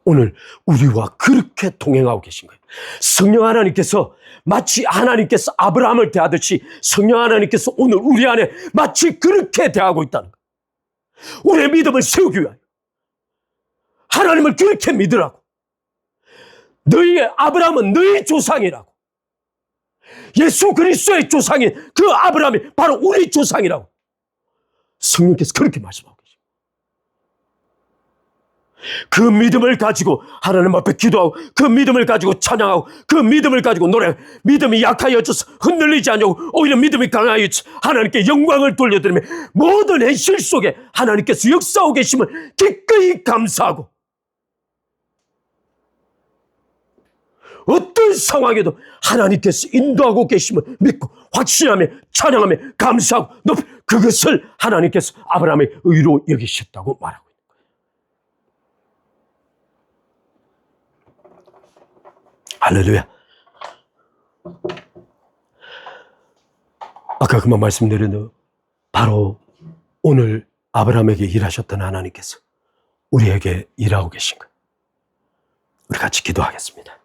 오늘 우리와 그렇게 동행하고 계신 거예요. 성령 하나님께서 마치 하나님께서 아브라함을 대하듯이 성령 하나님께서 오늘 우리 안에 마치 그렇게 대하고 있다는 거예요. 우리의 믿음을 세우기 위하여 하나님을 그렇게 믿으라고. 너희의 아브라함은 너희 조상이라고. 예수 그리스도의 조상인 그 아브라함이 바로 우리 조상이라고. 성령께서 그렇게 말씀하고 계십니다. 그 믿음을 가지고 하나님 앞에 기도하고 그 믿음을 가지고 찬양하고 그 믿음을 가지고 노래하고 믿음이 약하여져서 흔들리지 않냐고 오히려 믿음이 강하여져 하나님께 영광을 돌려드리며 모든 현실 속에 하나님께서 역사하고 계심을 기꺼이 감사하고 어떤 상황에도 하나님께서 인도하고 계심을 믿고 확신하며 찬양하며 감사하고 높이 그것을 하나님께서 아브라함의 의로 여기셨다고 말하고 있는 거예요. 할렐루야. 아까 그만 말씀드린 바로 오늘 아브라함에게 일하셨던 하나님께서 우리에게 일하고 계신 거예요. 우리 같이 기도하겠습니다.